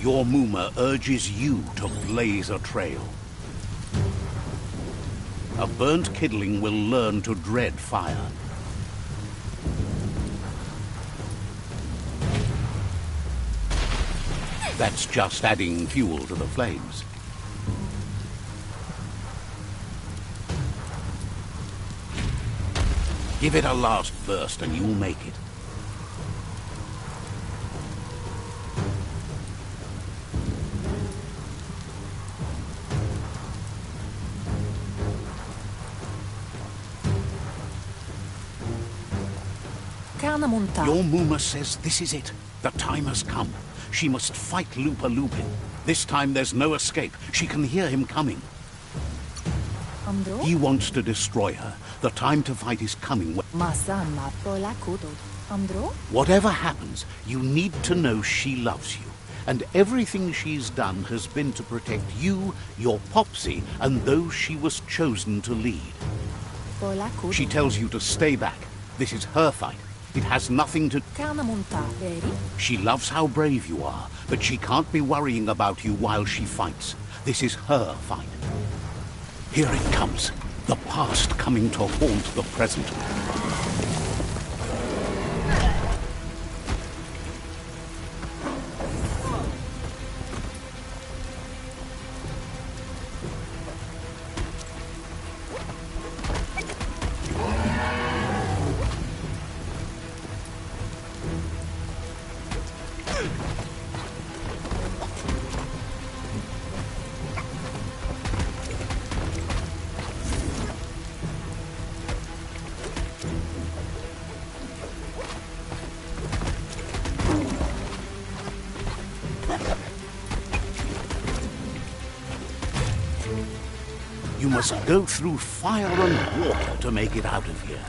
Your Muma urges you to blaze a trail. A burnt kidling will learn to dread fire. That's just adding fuel to the flames. Give it a last burst and you'll make it. Kanamunta. Your Muma says this is it. The time has come. She must fight Lupin. This time there's no escape. She can hear him coming. Andro. He wants to destroy her. The time to fight is coming. Masama bola kudo. Andro. Whatever happens, you need to know she loves you. And everything she's done has been to protect you, your Popsy, and those she was chosen to lead. Bola kudo. She tells you to stay back. This is her fight. It has nothing to... Kanamunta. Beri. She loves how brave you are, but she can't be worrying about you while she fights. This is her fight. Here it comes. The past coming to haunt the present. You must go through fire and water to make it out of here.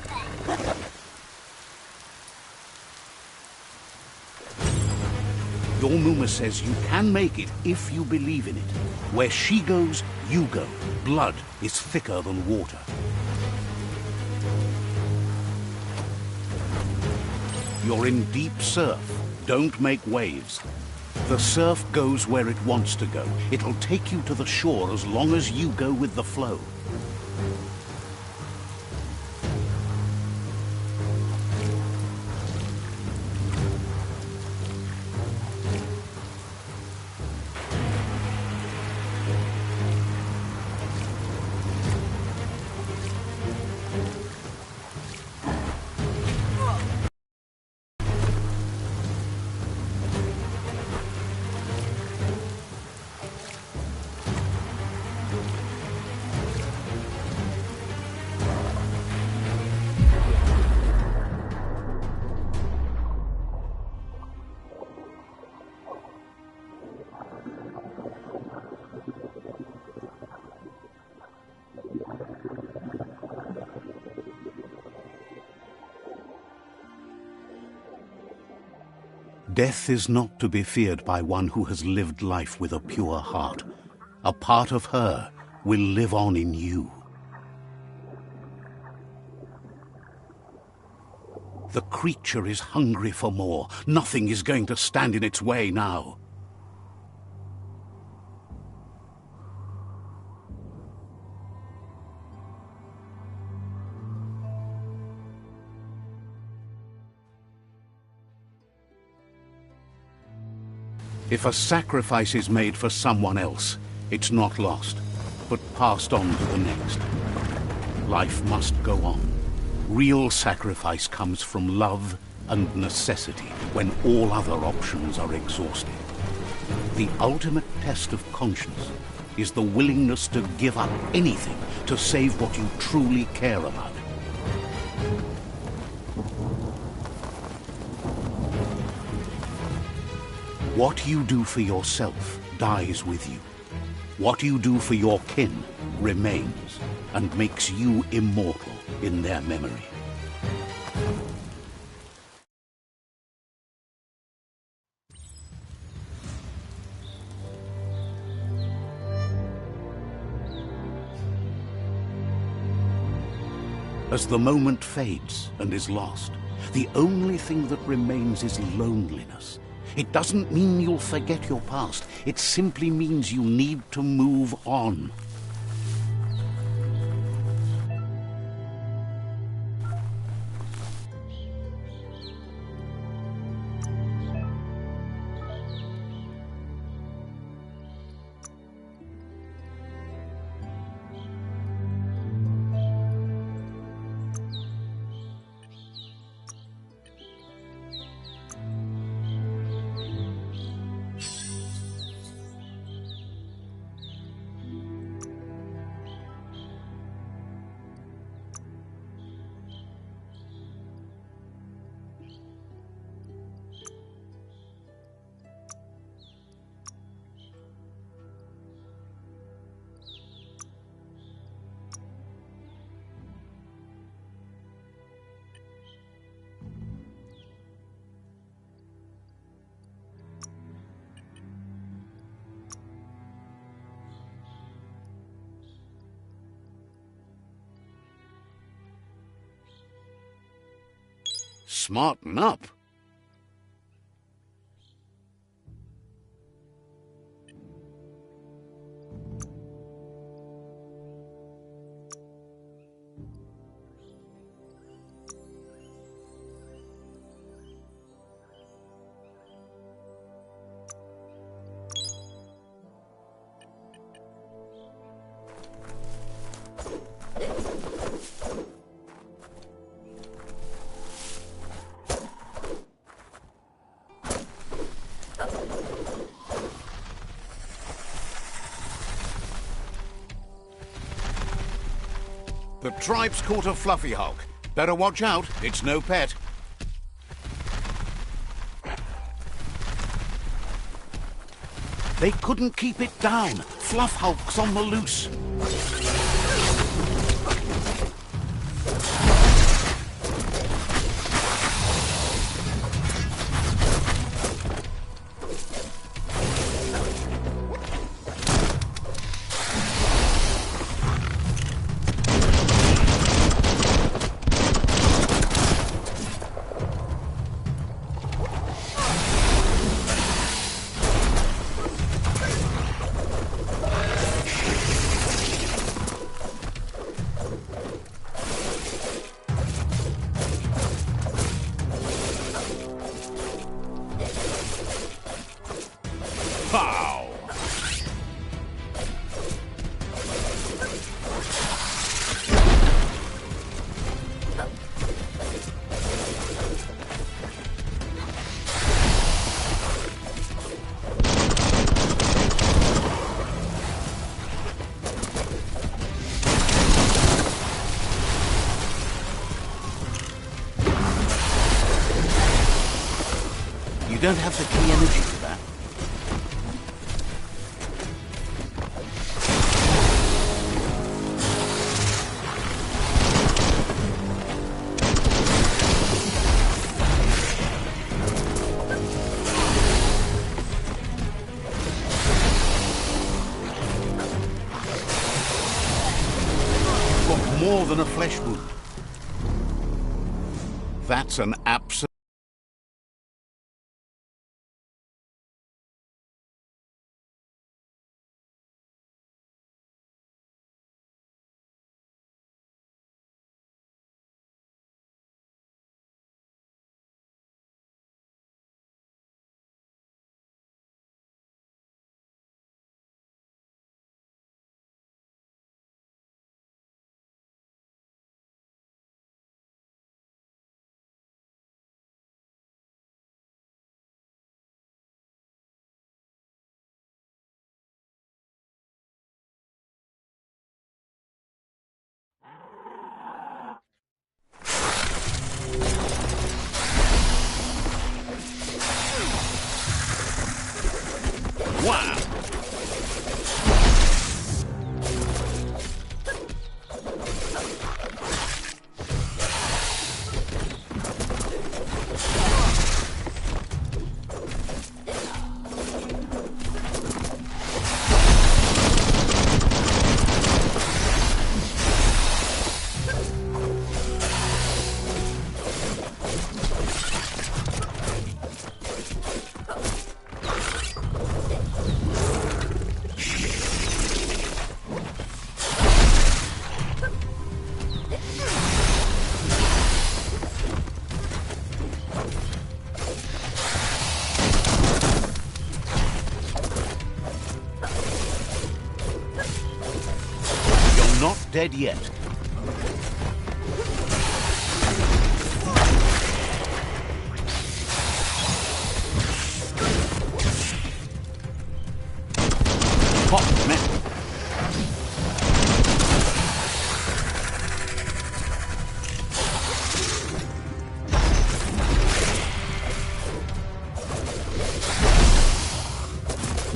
Your Muma says you can make it if you believe in it. Where she goes, you go. Blood is thicker than water. You're in deep surf. Don't make waves. The surf goes where it wants to go. It'll take you to the shore as long as you go with the flow. Death is not to be feared by one who has lived life with a pure heart. A part of her will live on in you. The creature is hungry for more. Nothing is going to stand in its way now. If a sacrifice is made for someone else, it's not lost, but passed on to the next. Life must go on. Real sacrifice comes from love and necessity when all other options are exhausted. The ultimate test of conscience is the willingness to give up anything to save what you truly care about. What you do for yourself dies with you. What you do for your kin remains and makes you immortal in their memory. As the moment fades and is lost, the only thing that remains is loneliness. It doesn't mean you'll forget your past. It simply means you need to move on. Smarten up. The tribe's caught a fluffy hulk. Better watch out, it's no pet. They couldn't keep it down. Fluff hulk's on the loose. Pow! You don't have the key energy for that. than a flesh wound. That's an absolute... Wow! Not dead yet. Hot metal.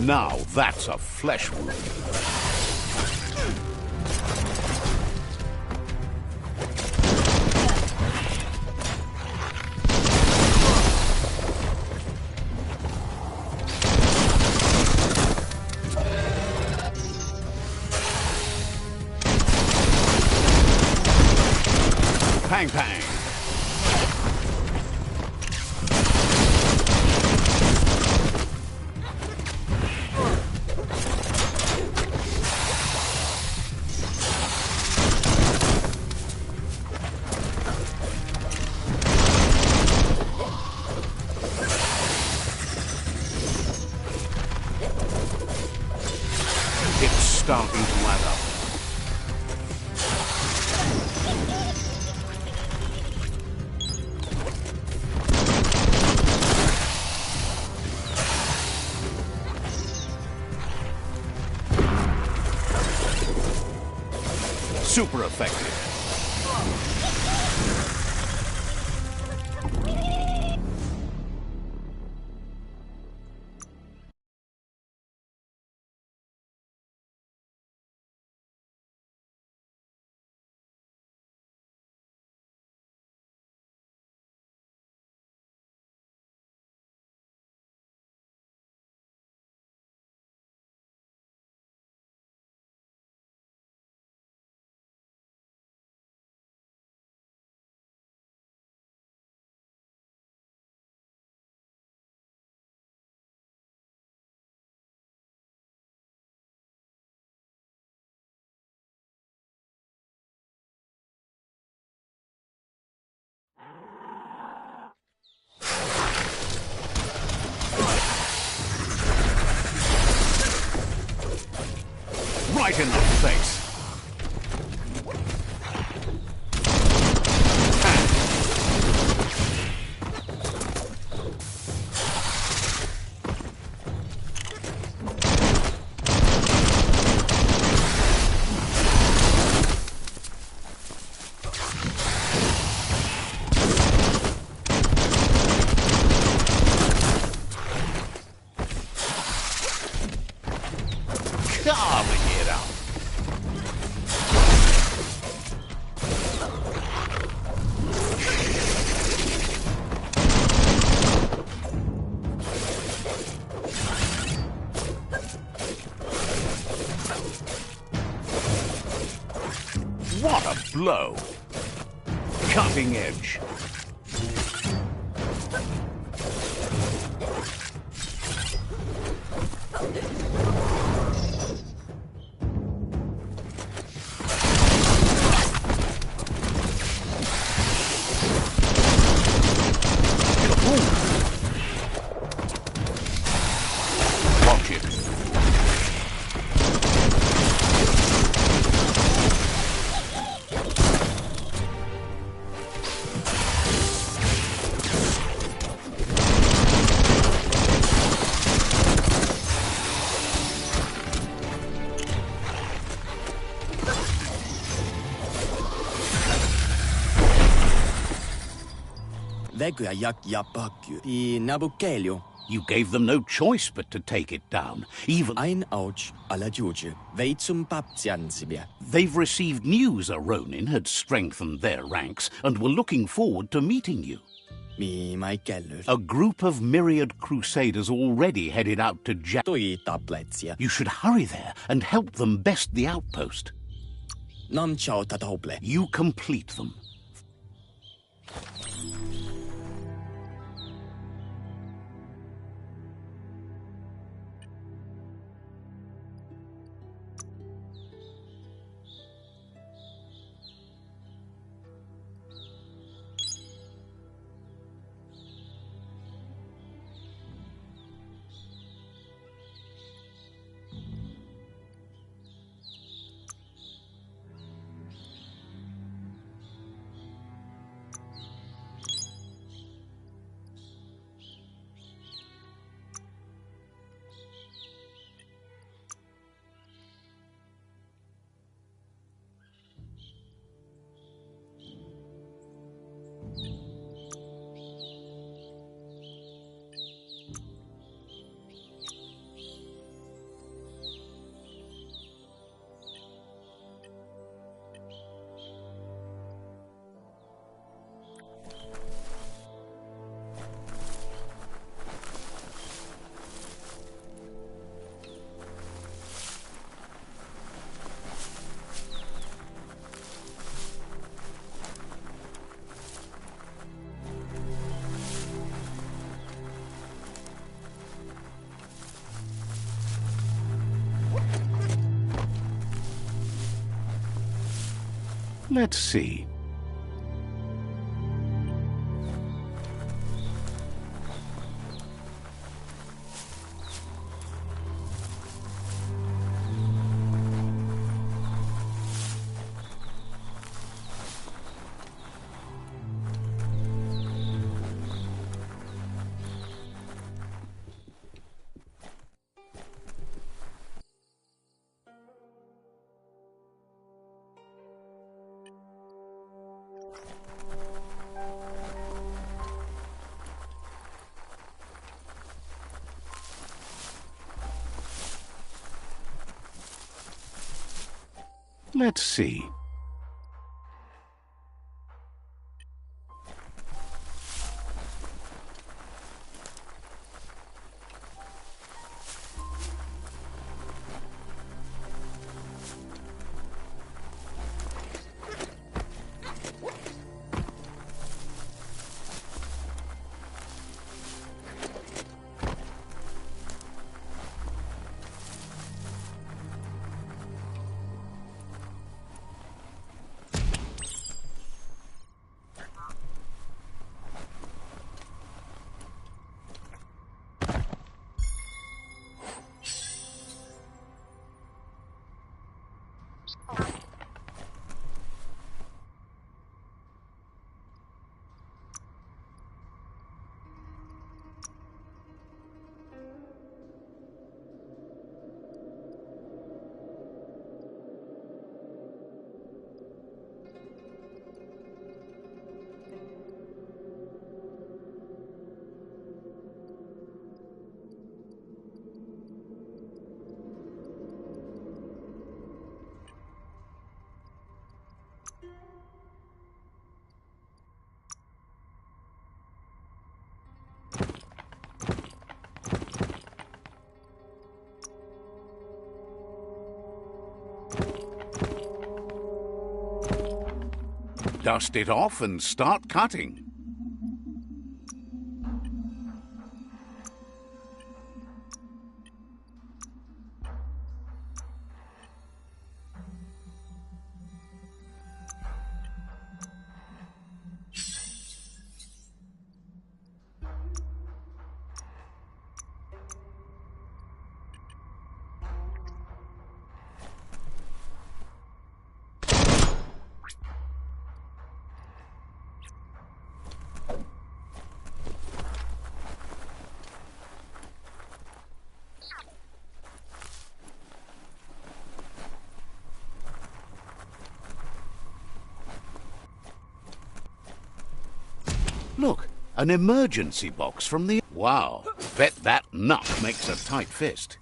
Now that's a flesh wound. Pang pang. It's starting to add up. Super effective. Right in the face. Carving it up. Glow. Cutting edge. Watch it. Vägyä ja pakju. I nabukelio. You gave them no choice but to take it down. Even Ein ouch ala juju. Veitsum papsiansibia. they've received news a Ronin had strengthened their ranks and were looking forward to meeting you. Mi mai kellur. A group of myriad crusaders already headed out to Toi tabletsia. You should hurry there and help them best the outpost. Non ciao tatoble. You complete them. Let's see. Let's see. Dust it off and start cutting. Look, an emergency box from the... Wow, bet that nut makes a tight fist.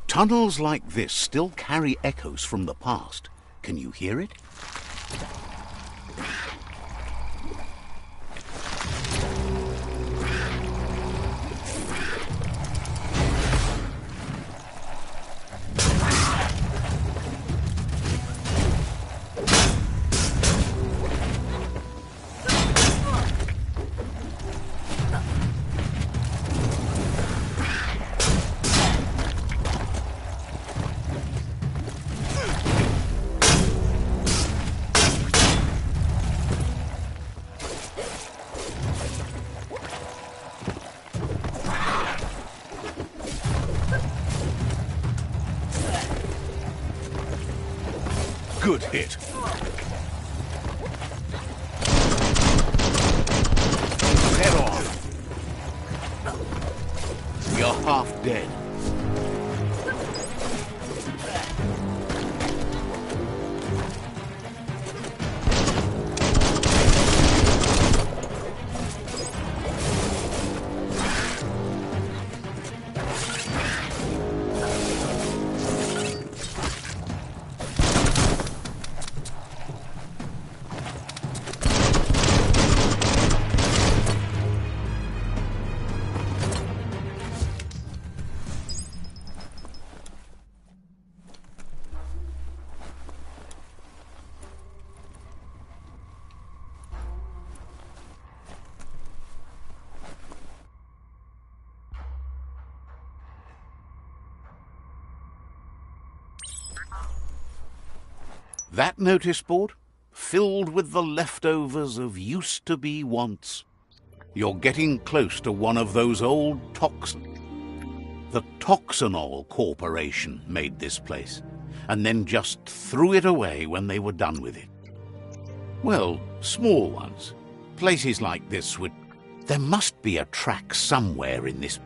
Tunnels like this still carry echoes from the past. Can you hear it? Good hit. Head on. You're half dead. That notice board? Filled with the leftovers of used-to-be wants. You're getting close to one of those old toxins. The Toxinol Corporation made this place, and then just threw it away when they were done with it. Well, small ones. Places like this would... There must be a track somewhere in this...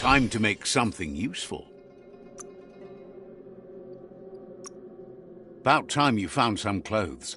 Time to make something useful. About time you found some clothes.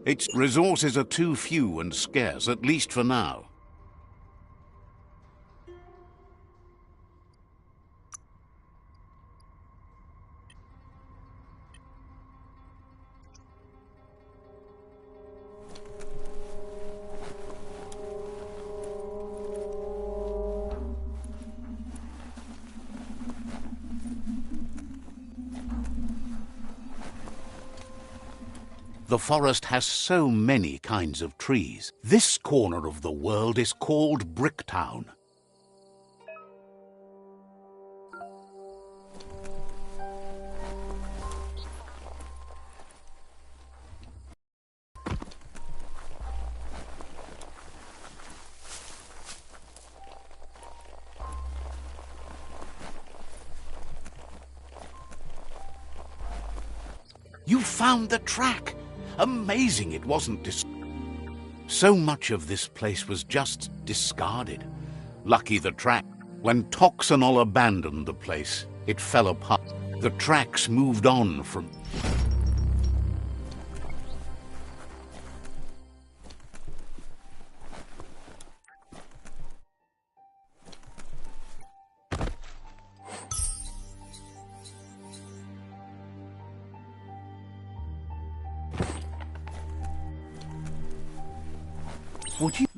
Its resources are too few and scarce, at least for now. The forest has so many kinds of trees. This corner of the world is called Bricktown. You found the track! Amazing it wasn't so much of this place was just discarded. Lucky the track. When Toxanol abandoned the place, it fell apart. The tracks moved on from...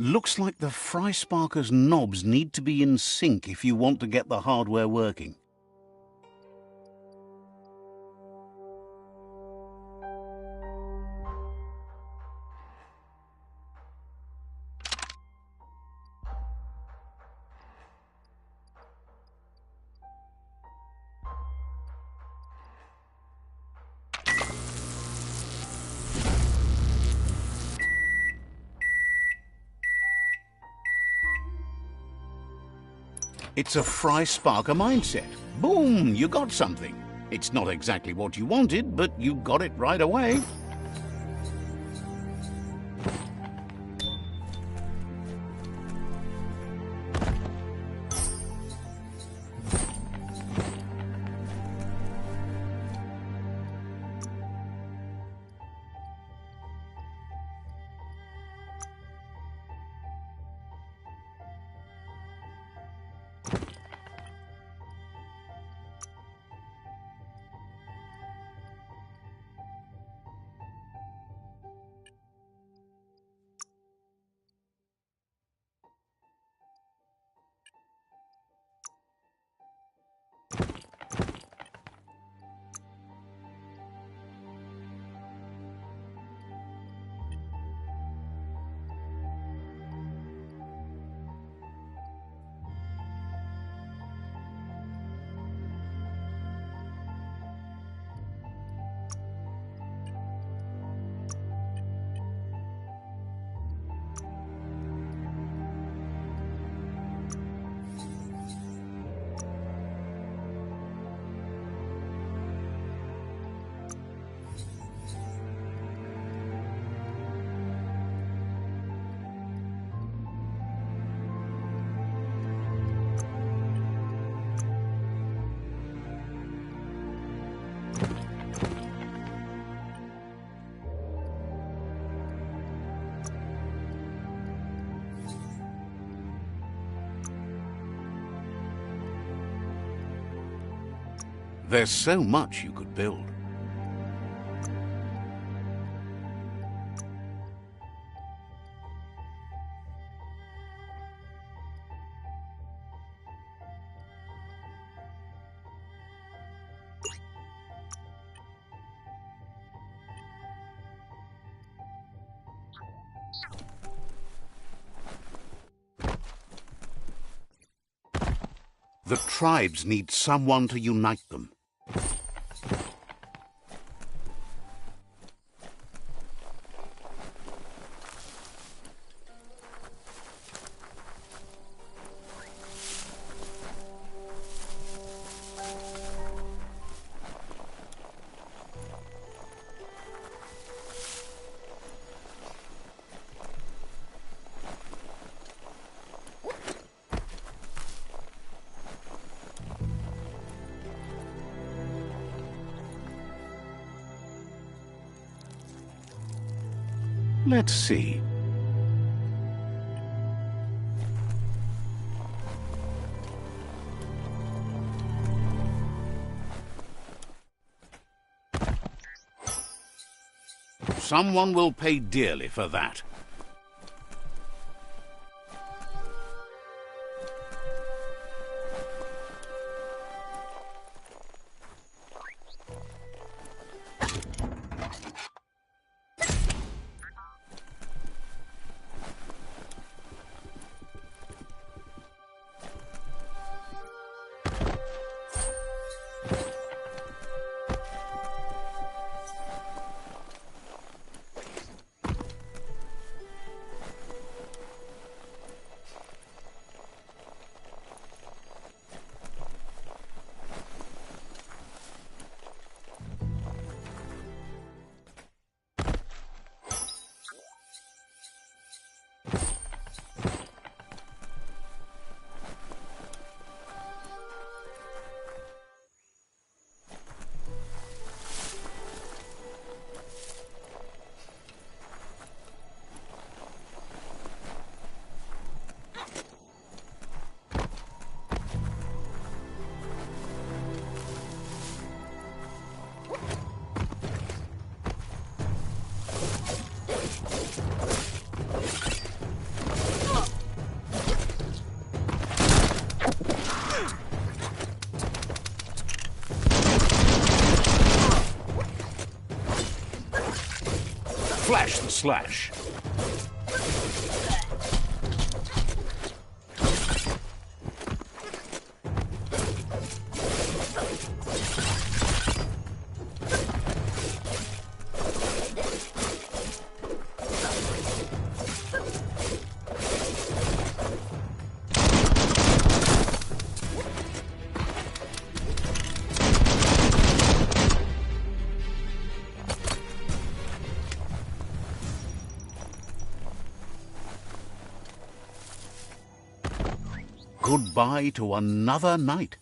Looks like the Fry Sparker's knobs need to be in sync if you want to get the hardware working. It's a Fry Sparker mindset. Boom, you got something. It's not exactly what you wanted, but you got it right away. There's so much you could build. The tribes need someone to unite them. Let's see. Someone will pay dearly for that. Flash the slash. Goodbye to another night.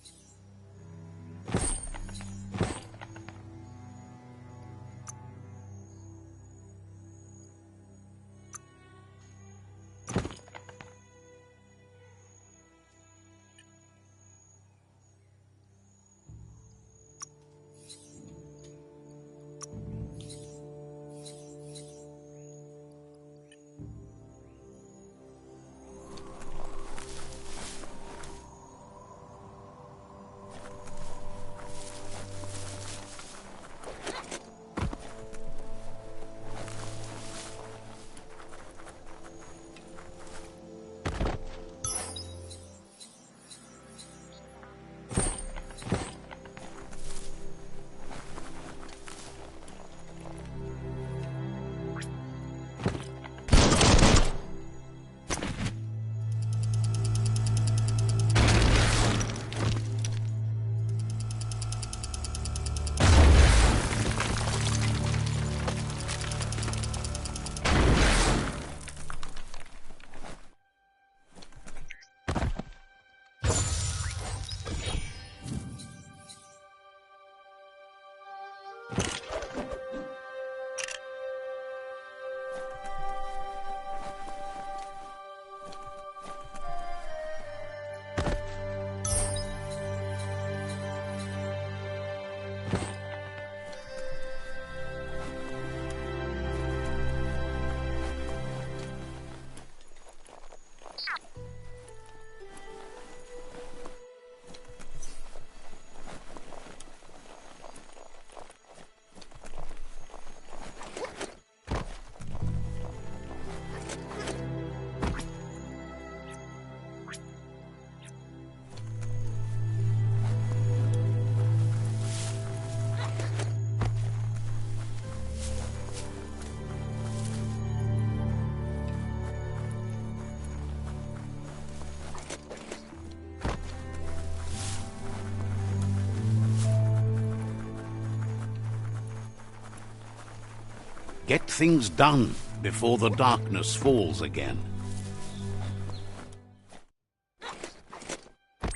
Get things done before the darkness falls again.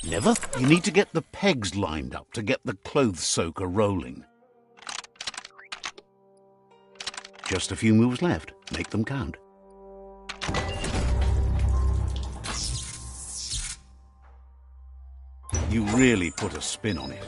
Never? You need to get the pegs lined up to get the clothes soaker rolling. Just a few moves left. Make them count. You really put a spin on it.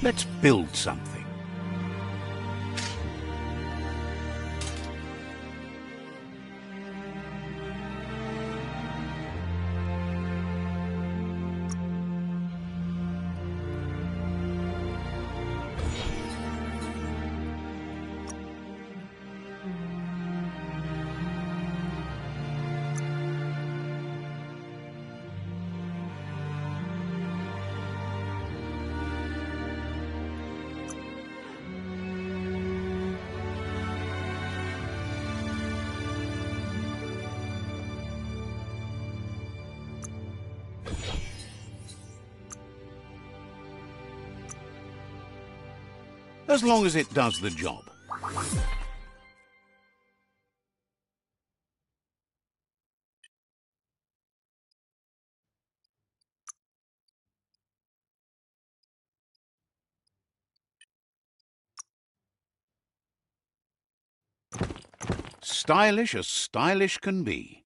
Let's build something. As long as it does the job. Stylish as stylish can be.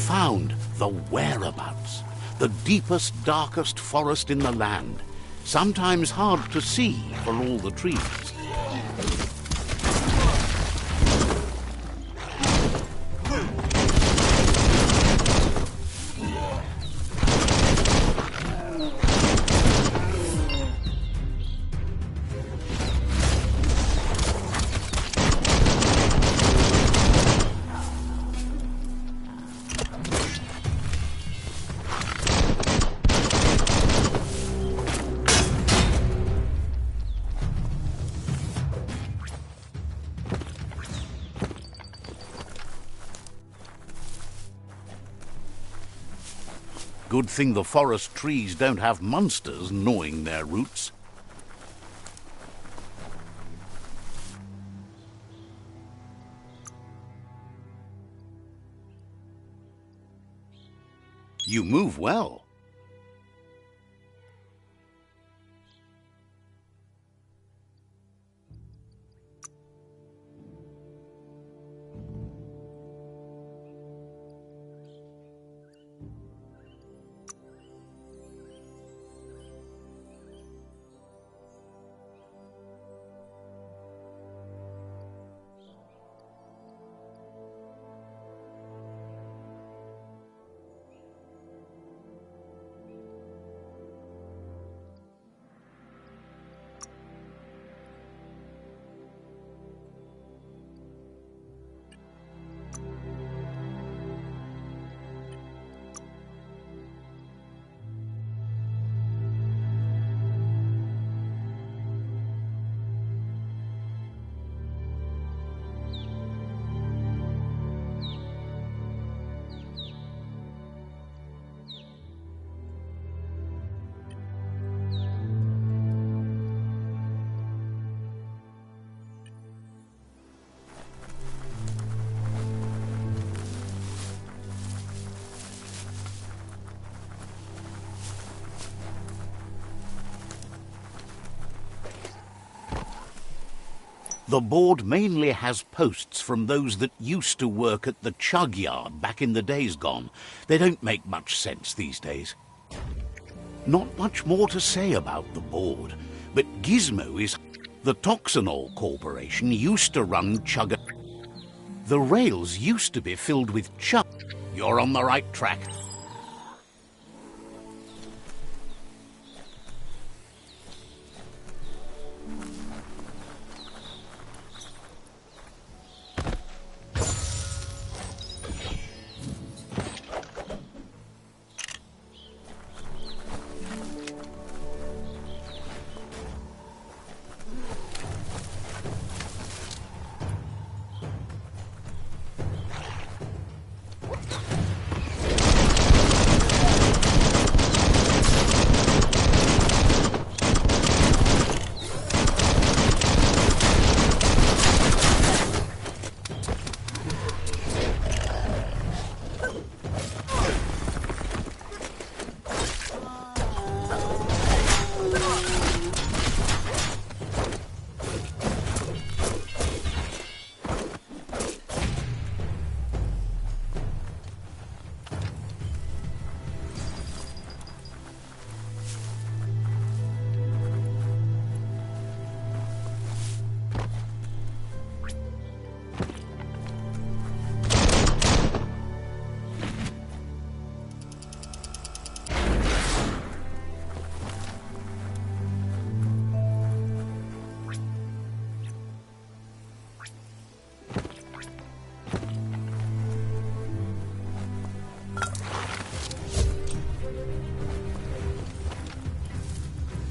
found the whereabouts, the deepest, darkest forest in the land, sometimes hard to see for all the trees. Good thing the forest trees don't have monsters gnawing their roots. You move well. The board mainly has posts from those that used to work at the chug yard back in the days gone. They don't make much sense these days. Not much more to say about the board, but Gizmo is... The Toxanol Corporation used to run chug... The rails used to be filled with chug. You're on the right track.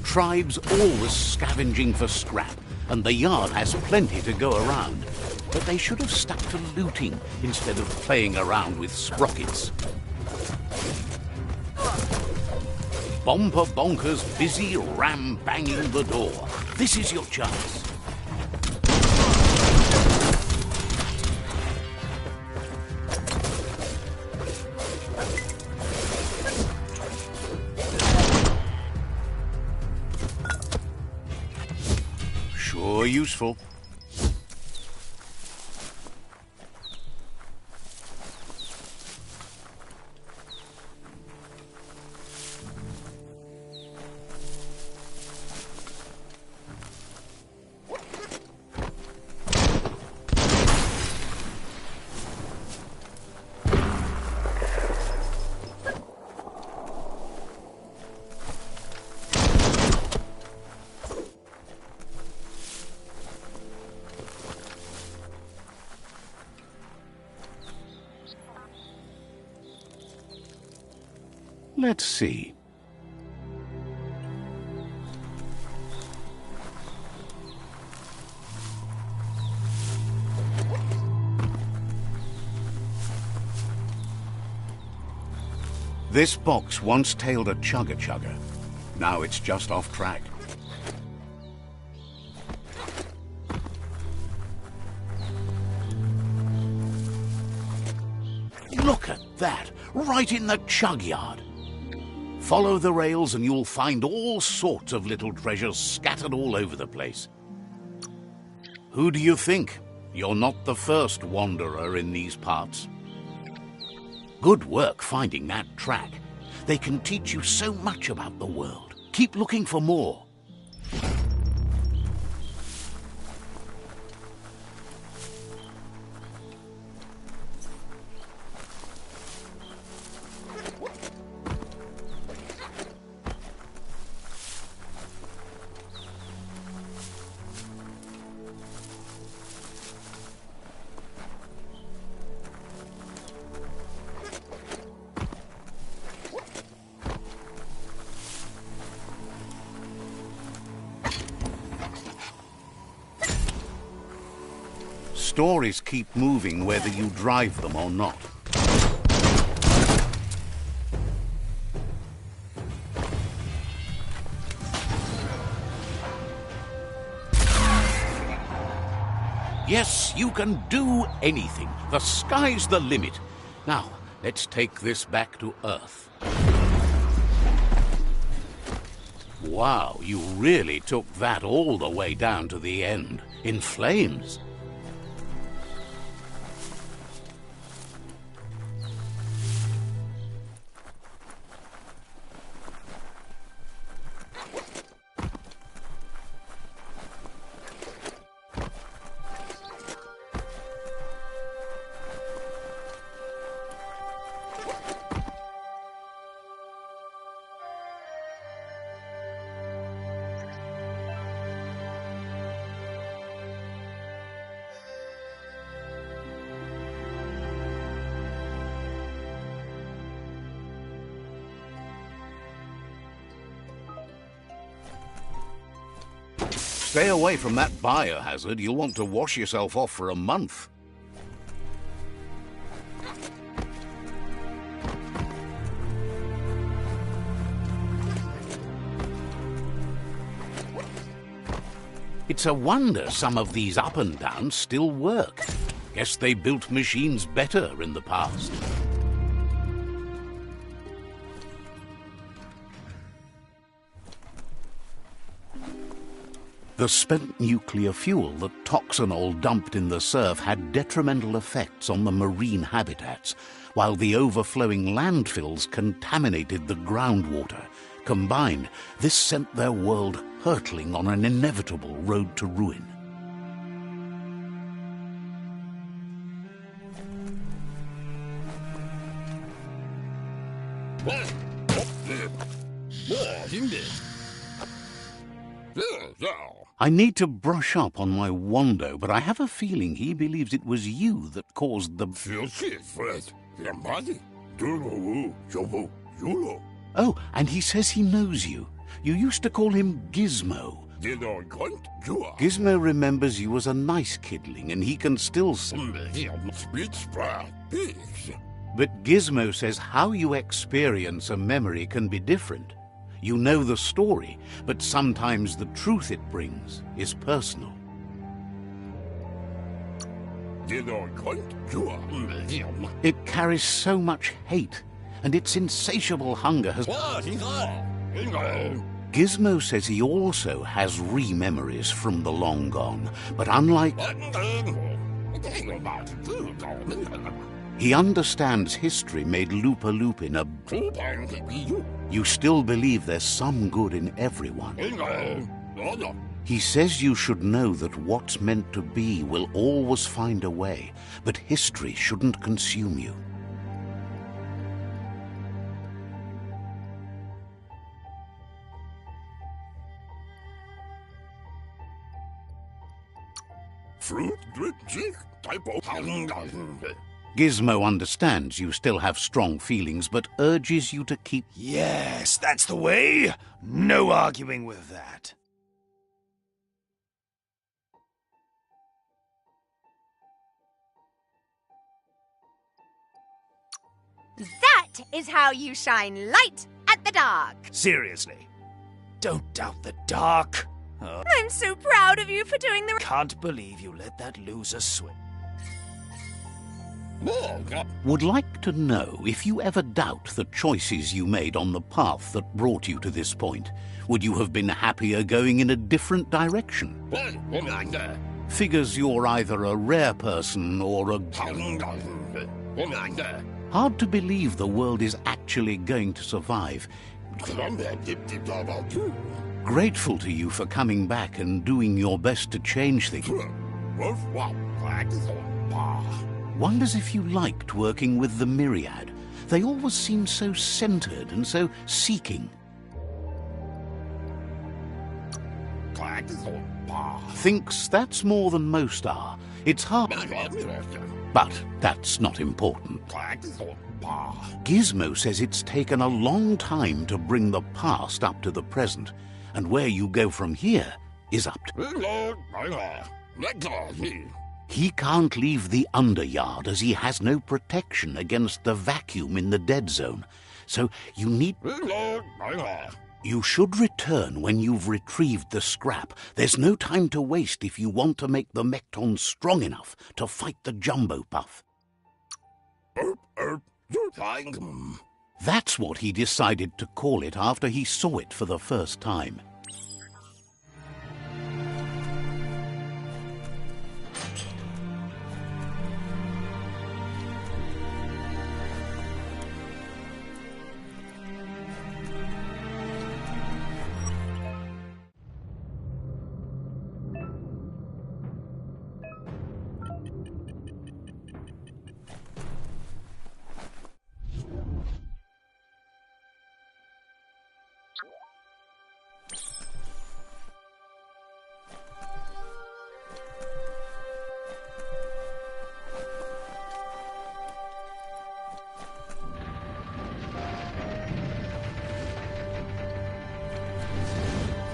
Tribes always scavenging for scrap, and the yard has plenty to go around. But they should have stuck to looting instead of playing around with sprockets. Bomper Bonkers busy ram-banging the door. This is your chance. Sure useful. Let's see. This box once tailed a chugga-chugga. Now it's just off track. Look at that! Right in the chug yard! Follow the rails and you'll find all sorts of little treasures scattered all over the place. Who do you think? You're not the first wanderer in these parts. Good work finding that track. They can teach you so much about the world. Keep looking for more. Stories keep moving whether you drive them or not. Yes, you can do anything. The sky's the limit. Now, let's take this back to Earth. Wow, you really took that all the way down to the end, in flames. Stay away from that biohazard. You'll want to wash yourself off for a month. It's a wonder some of these up and downs still work. Guess they built machines better in the past. The spent nuclear fuel that Toxanol dumped in the surf had detrimental effects on the marine habitats, while the overflowing landfills contaminated the groundwater. Combined, this sent their world hurtling on an inevitable road to ruin. I need to brush up on my Wando, but I have a feeling he believes it was you that caused the... Oh, and he says he knows you. You used to call him Gizmo. Gizmo remembers you as a nice kidling, and he can still say... But Gizmo says how you experience a memory can be different. You know the story, but sometimes the truth it brings is personal. It carries so much hate, and its insatiable hunger has... Gizmo says he also has re-memories from the long gone, but unlike... He understands history made Lupa Lupin a... You still believe there's some good in everyone. He says you should know that what's meant to be will always find a way, but history shouldn't consume you. Gizmo understands you still have strong feelings, but urges you to keep... Yes, that's the way. No arguing with that. That is how you shine light at the dark. Seriously, don't doubt the dark. I'm so proud of you for doing the... Can't believe you let that loser swim. Would like to know if you ever doubt the choices you made on the path that brought you to this point. Would you have been happier going in a different direction? Figures you're either a rare person or a... Hard to believe the world is actually going to survive. Grateful to you for coming back and doing your best to change things. Wonders if you liked working with the Myriad. They always seem so centered and so seeking. Thinks that's more than most are. It's hard. But that's not important. Gizmo says it's taken a long time to bring the past up to the present, and where you go from here is up to... He can't leave the Underyard as he has no protection against the vacuum in the dead zone. So you need... You should return when you've retrieved the scrap. There's no time to waste if you want to make the Mekton strong enough to fight the Jumbo Puff. That's what he decided to call it after he saw it for the first time.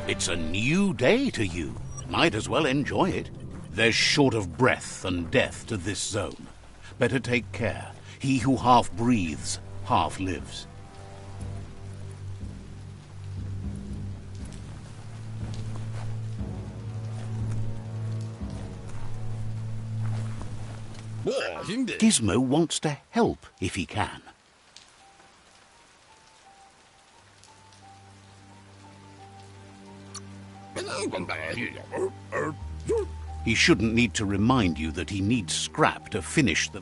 It's a new day to you. Might as well enjoy it. There's short of breath and death to this zone. Better take care. He who half breathes, half lives. Gizmo wants to help if he can. He shouldn't need to remind you that he needs scrap to finish the...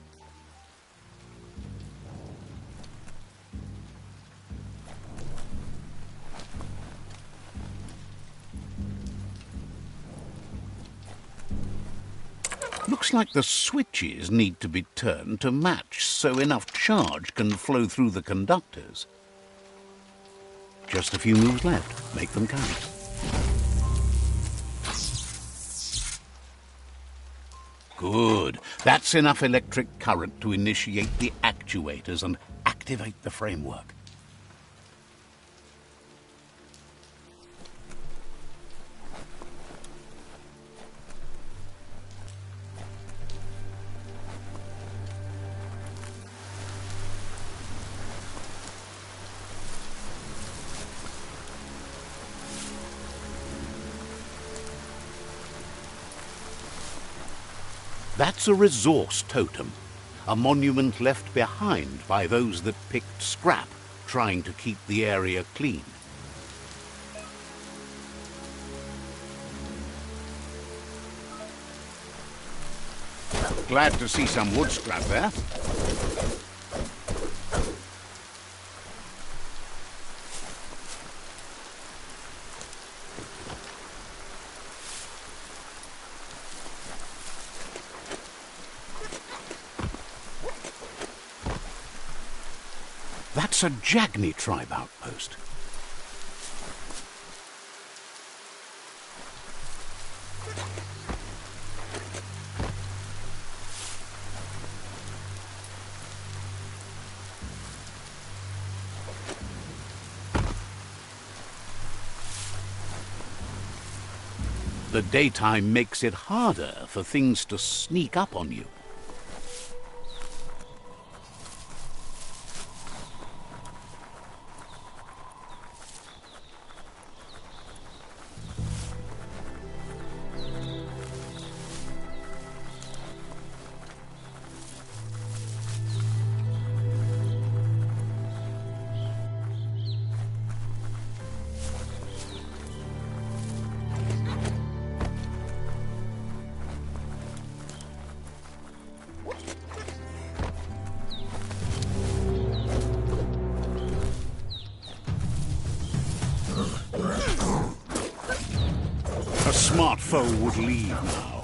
Looks like the switches need to be turned to match so enough charge can flow through the conductors. Just a few moves left. Make them count. Good. That's enough electric current to initiate the actuators and activate the framework. That's a resource totem, a monument left behind by those that picked scrap, trying to keep the area clean. Glad to see some wood scrap there. That's a Jagni tribe outpost. The daytime makes it harder for things to sneak up on you. A smart foe would leave now.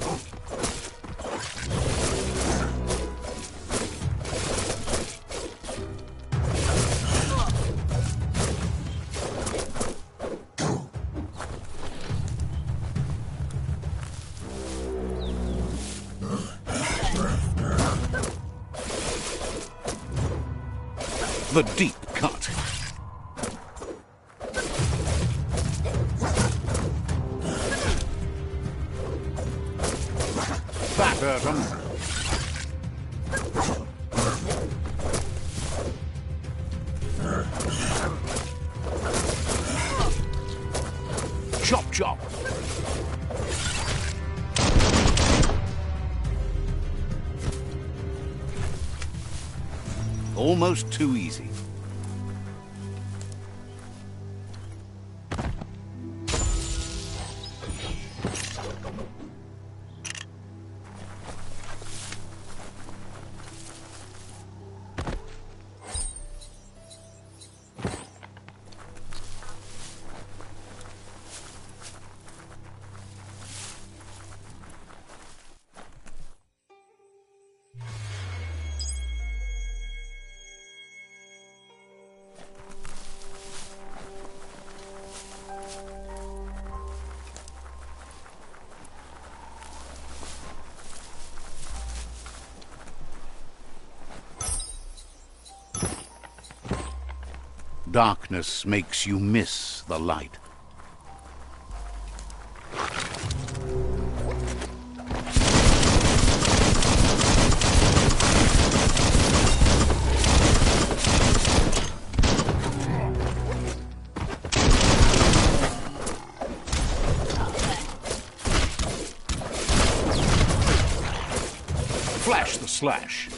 The deep cut. That hurt him. Chop, chop. Almost too easy. Darkness makes you miss the light. Flash the slash.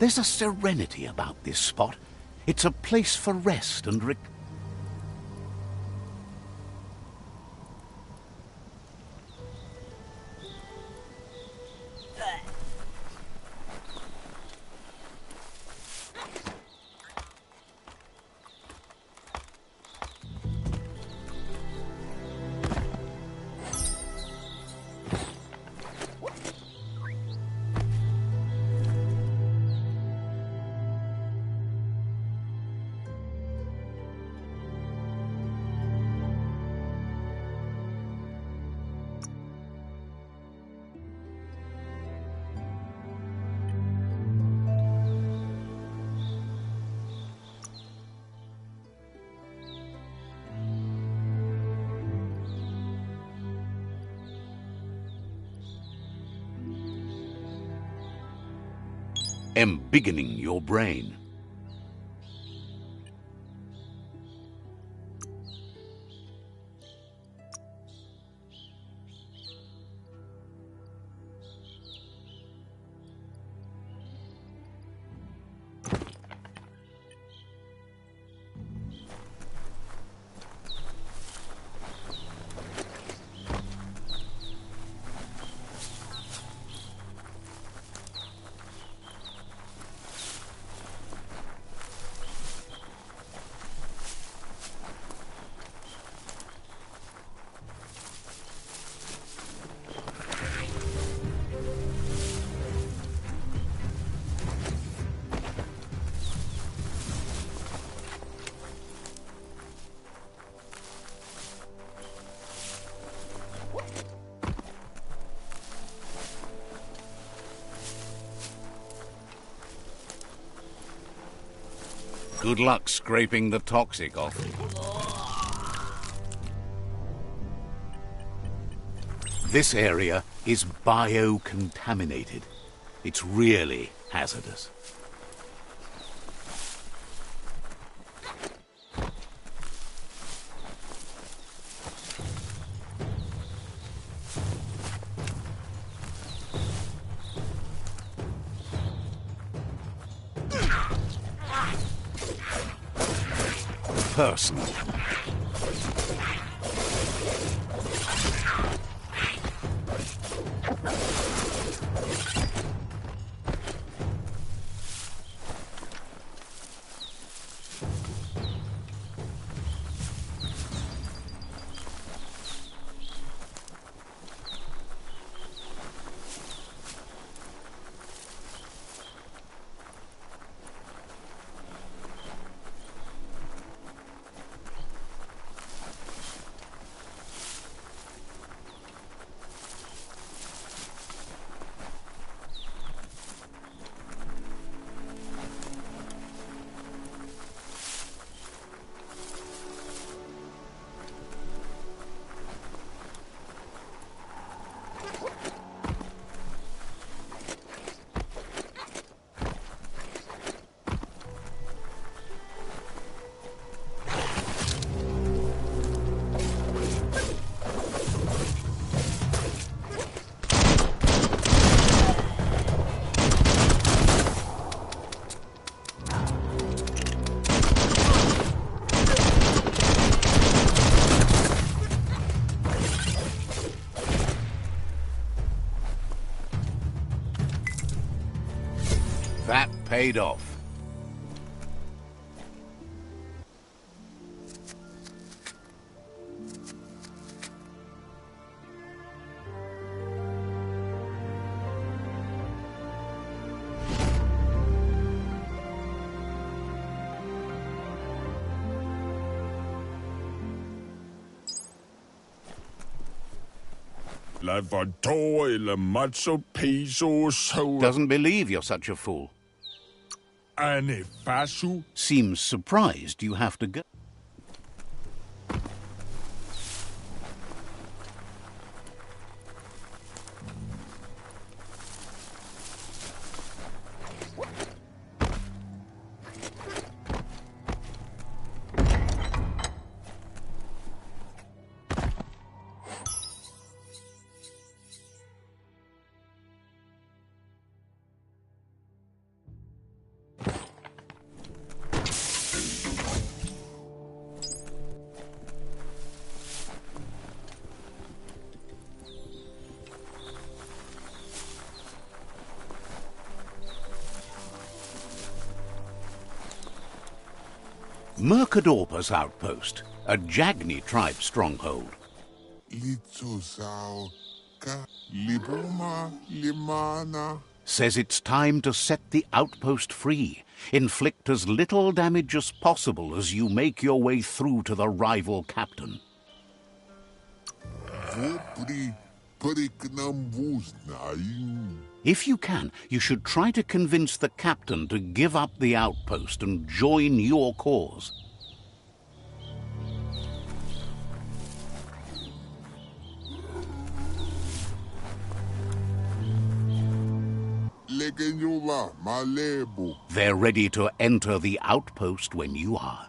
There's a serenity about this spot. It's a place for rest and embiggening your brain. Good luck scraping the toxic off. This area is biocontaminated. It's really hazardous. Personal. That paid off. Doesn't believe you're such a fool. Seems surprised you have to go. Mercadorpa's outpost, a Jagni tribe stronghold. Says it's time to set the outpost free. Inflict as little damage as possible as you make your way through to the rival captain. If you can, you should try to convince the captain to give up the outpost and join your cause. They're ready to enter the outpost when you are.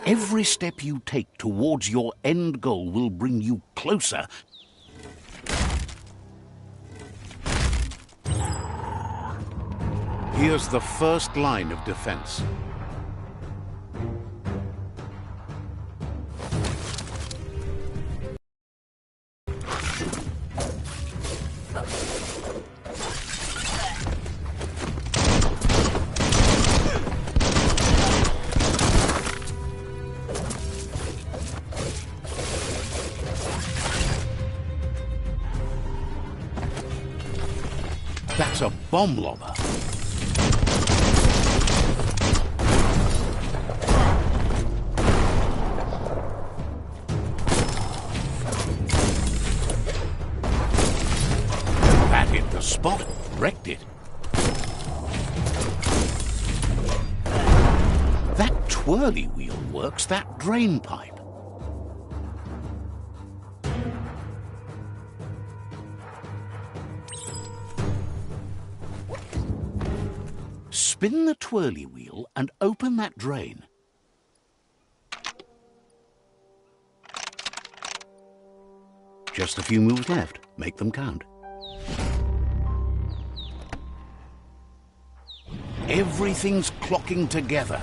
Every step you take towards your end goal will bring you closer. Here's the first line of defense. That's a bomb lobber. That hit the spot, wrecked it. twirly wheel works that drain pipe. Spin the twirly wheel and open that drain. Just a few moves left. Make them count. Everything's clocking together.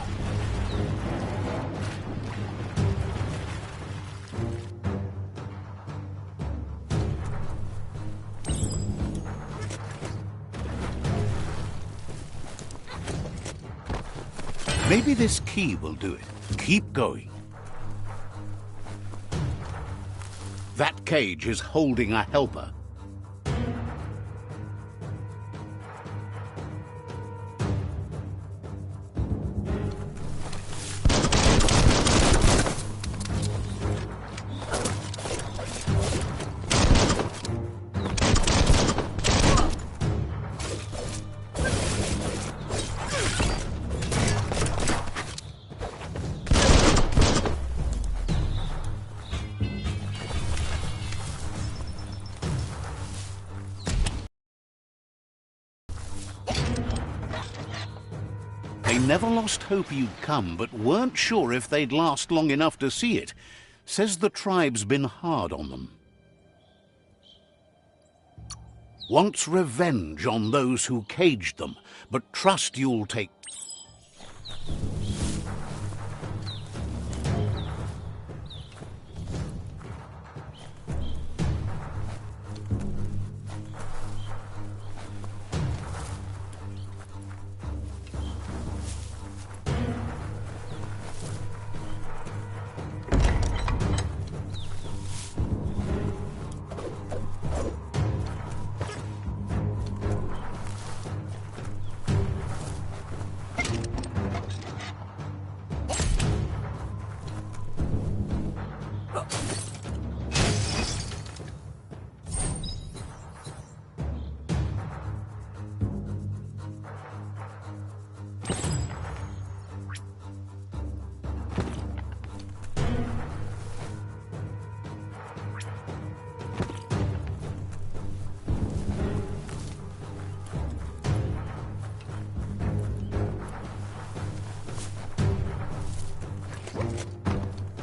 Maybe this key will do it. Keep going. That cage is holding a helper. They never lost hope you'd come, but weren't sure if they'd last long enough to see it. Says the tribe's been hard on them. Wants revenge on those who caged them, but trust you'll take...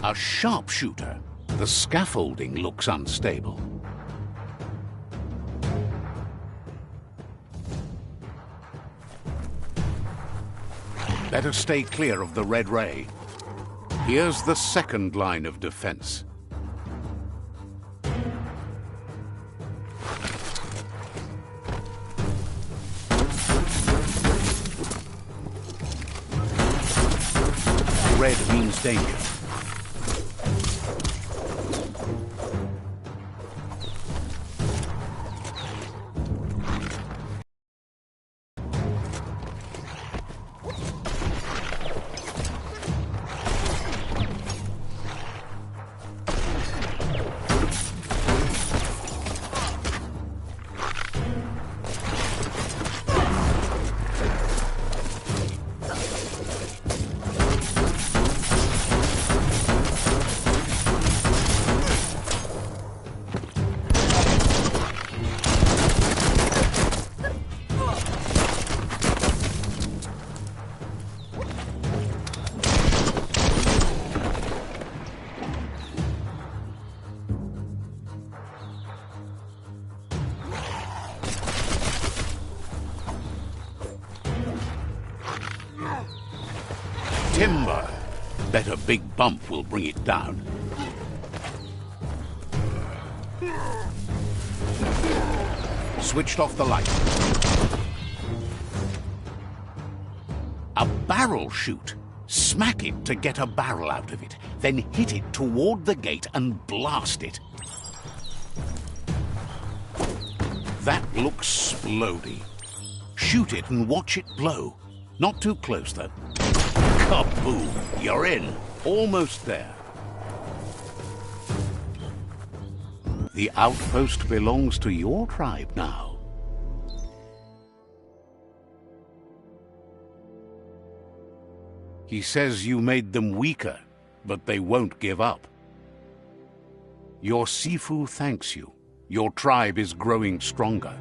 A sharpshooter. The scaffolding looks unstable. Better stay clear of the red ray. Here's the second line of defense. Red means danger. Timber. Bet a big bump will bring it down. Switched off the light. A barrel shoot. Smack it to get a barrel out of it. Then hit it toward the gate and blast it. That looks splody. Shoot it and watch it blow. Not too close, though. Kaboom! You're in. Almost there. The outpost belongs to your tribe now. He says you made them weaker, but they won't give up. Your Sifu thanks you. Your tribe is growing stronger.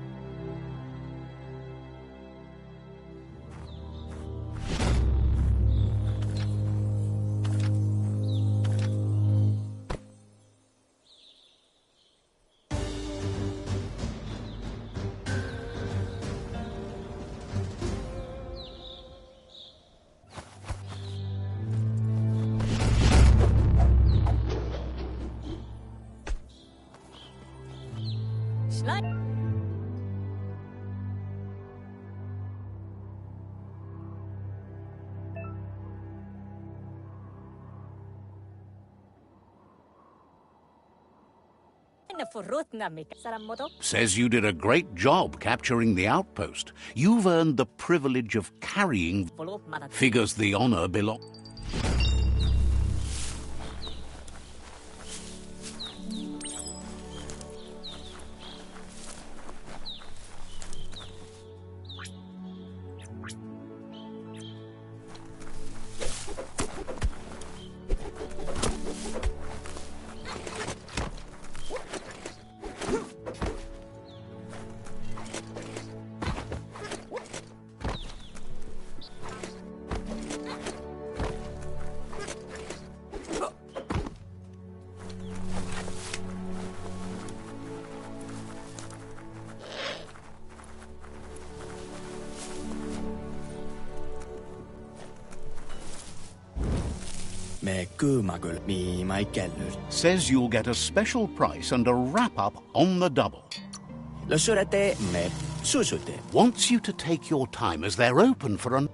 Schleich. Says you did a great job capturing the outpost. You've earned the privilege of carrying. Figures the honor belongs. Me kuumagul mi mai kellur. Says you'll get a special price and a wrap-up on the double. Lo surete me susute. Wants you to take your time as they're open for an...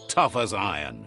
Tough as iron.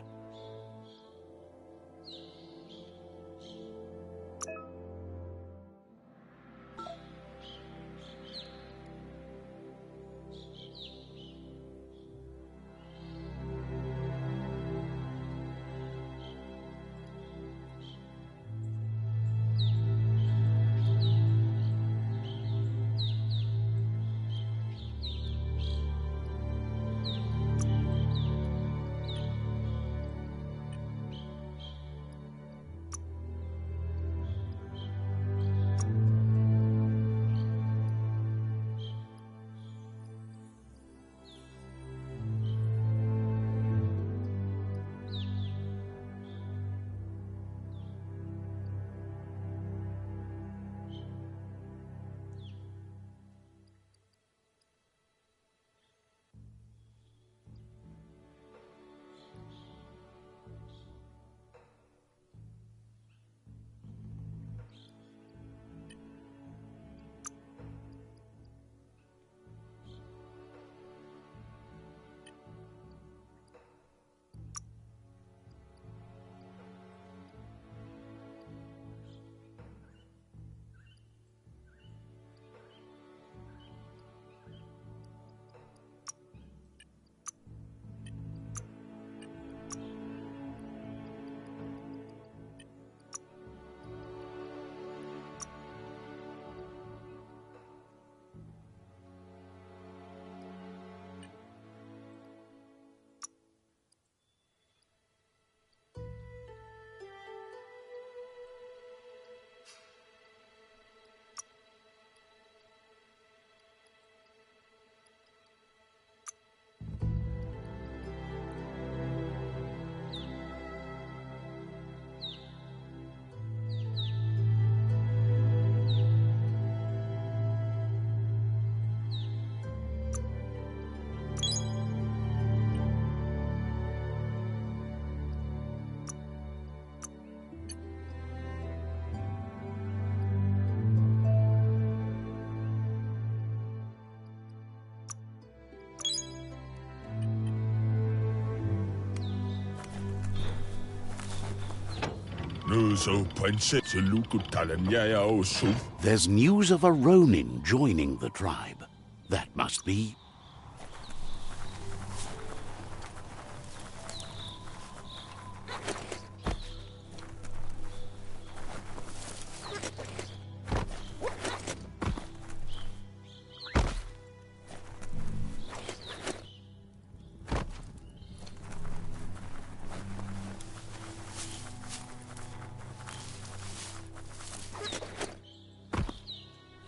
Nu zo pansit se lukutalanjaya o su. There's news of a Ronin joining the tribe. That must be...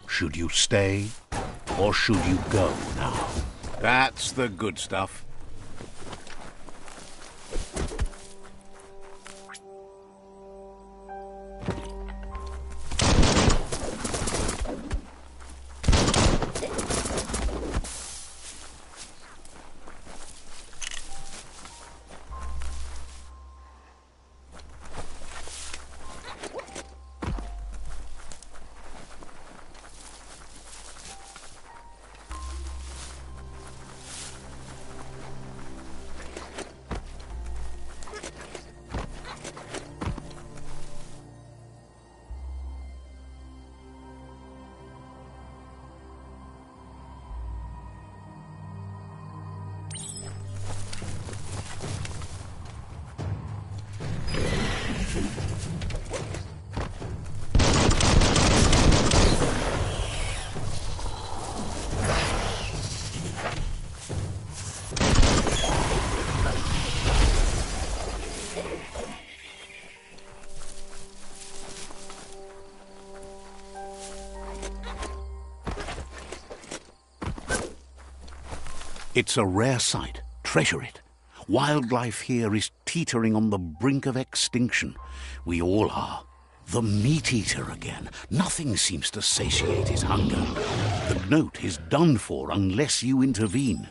Should you stay, or should you go now? That's the good stuff. It's a rare sight. Treasure it. Wildlife here is teetering on the brink of extinction. We all are. The meat-eater again. Nothing seems to satiate his hunger. The note is done for unless you intervene.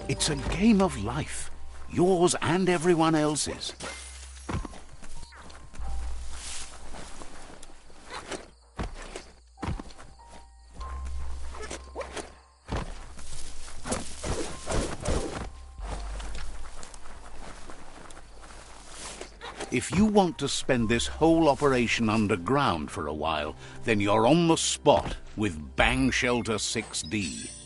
It's a game of life, yours and everyone else's. If you want to spend this whole operation underground for a while, then you're on the spot with Bang Shelter 6D.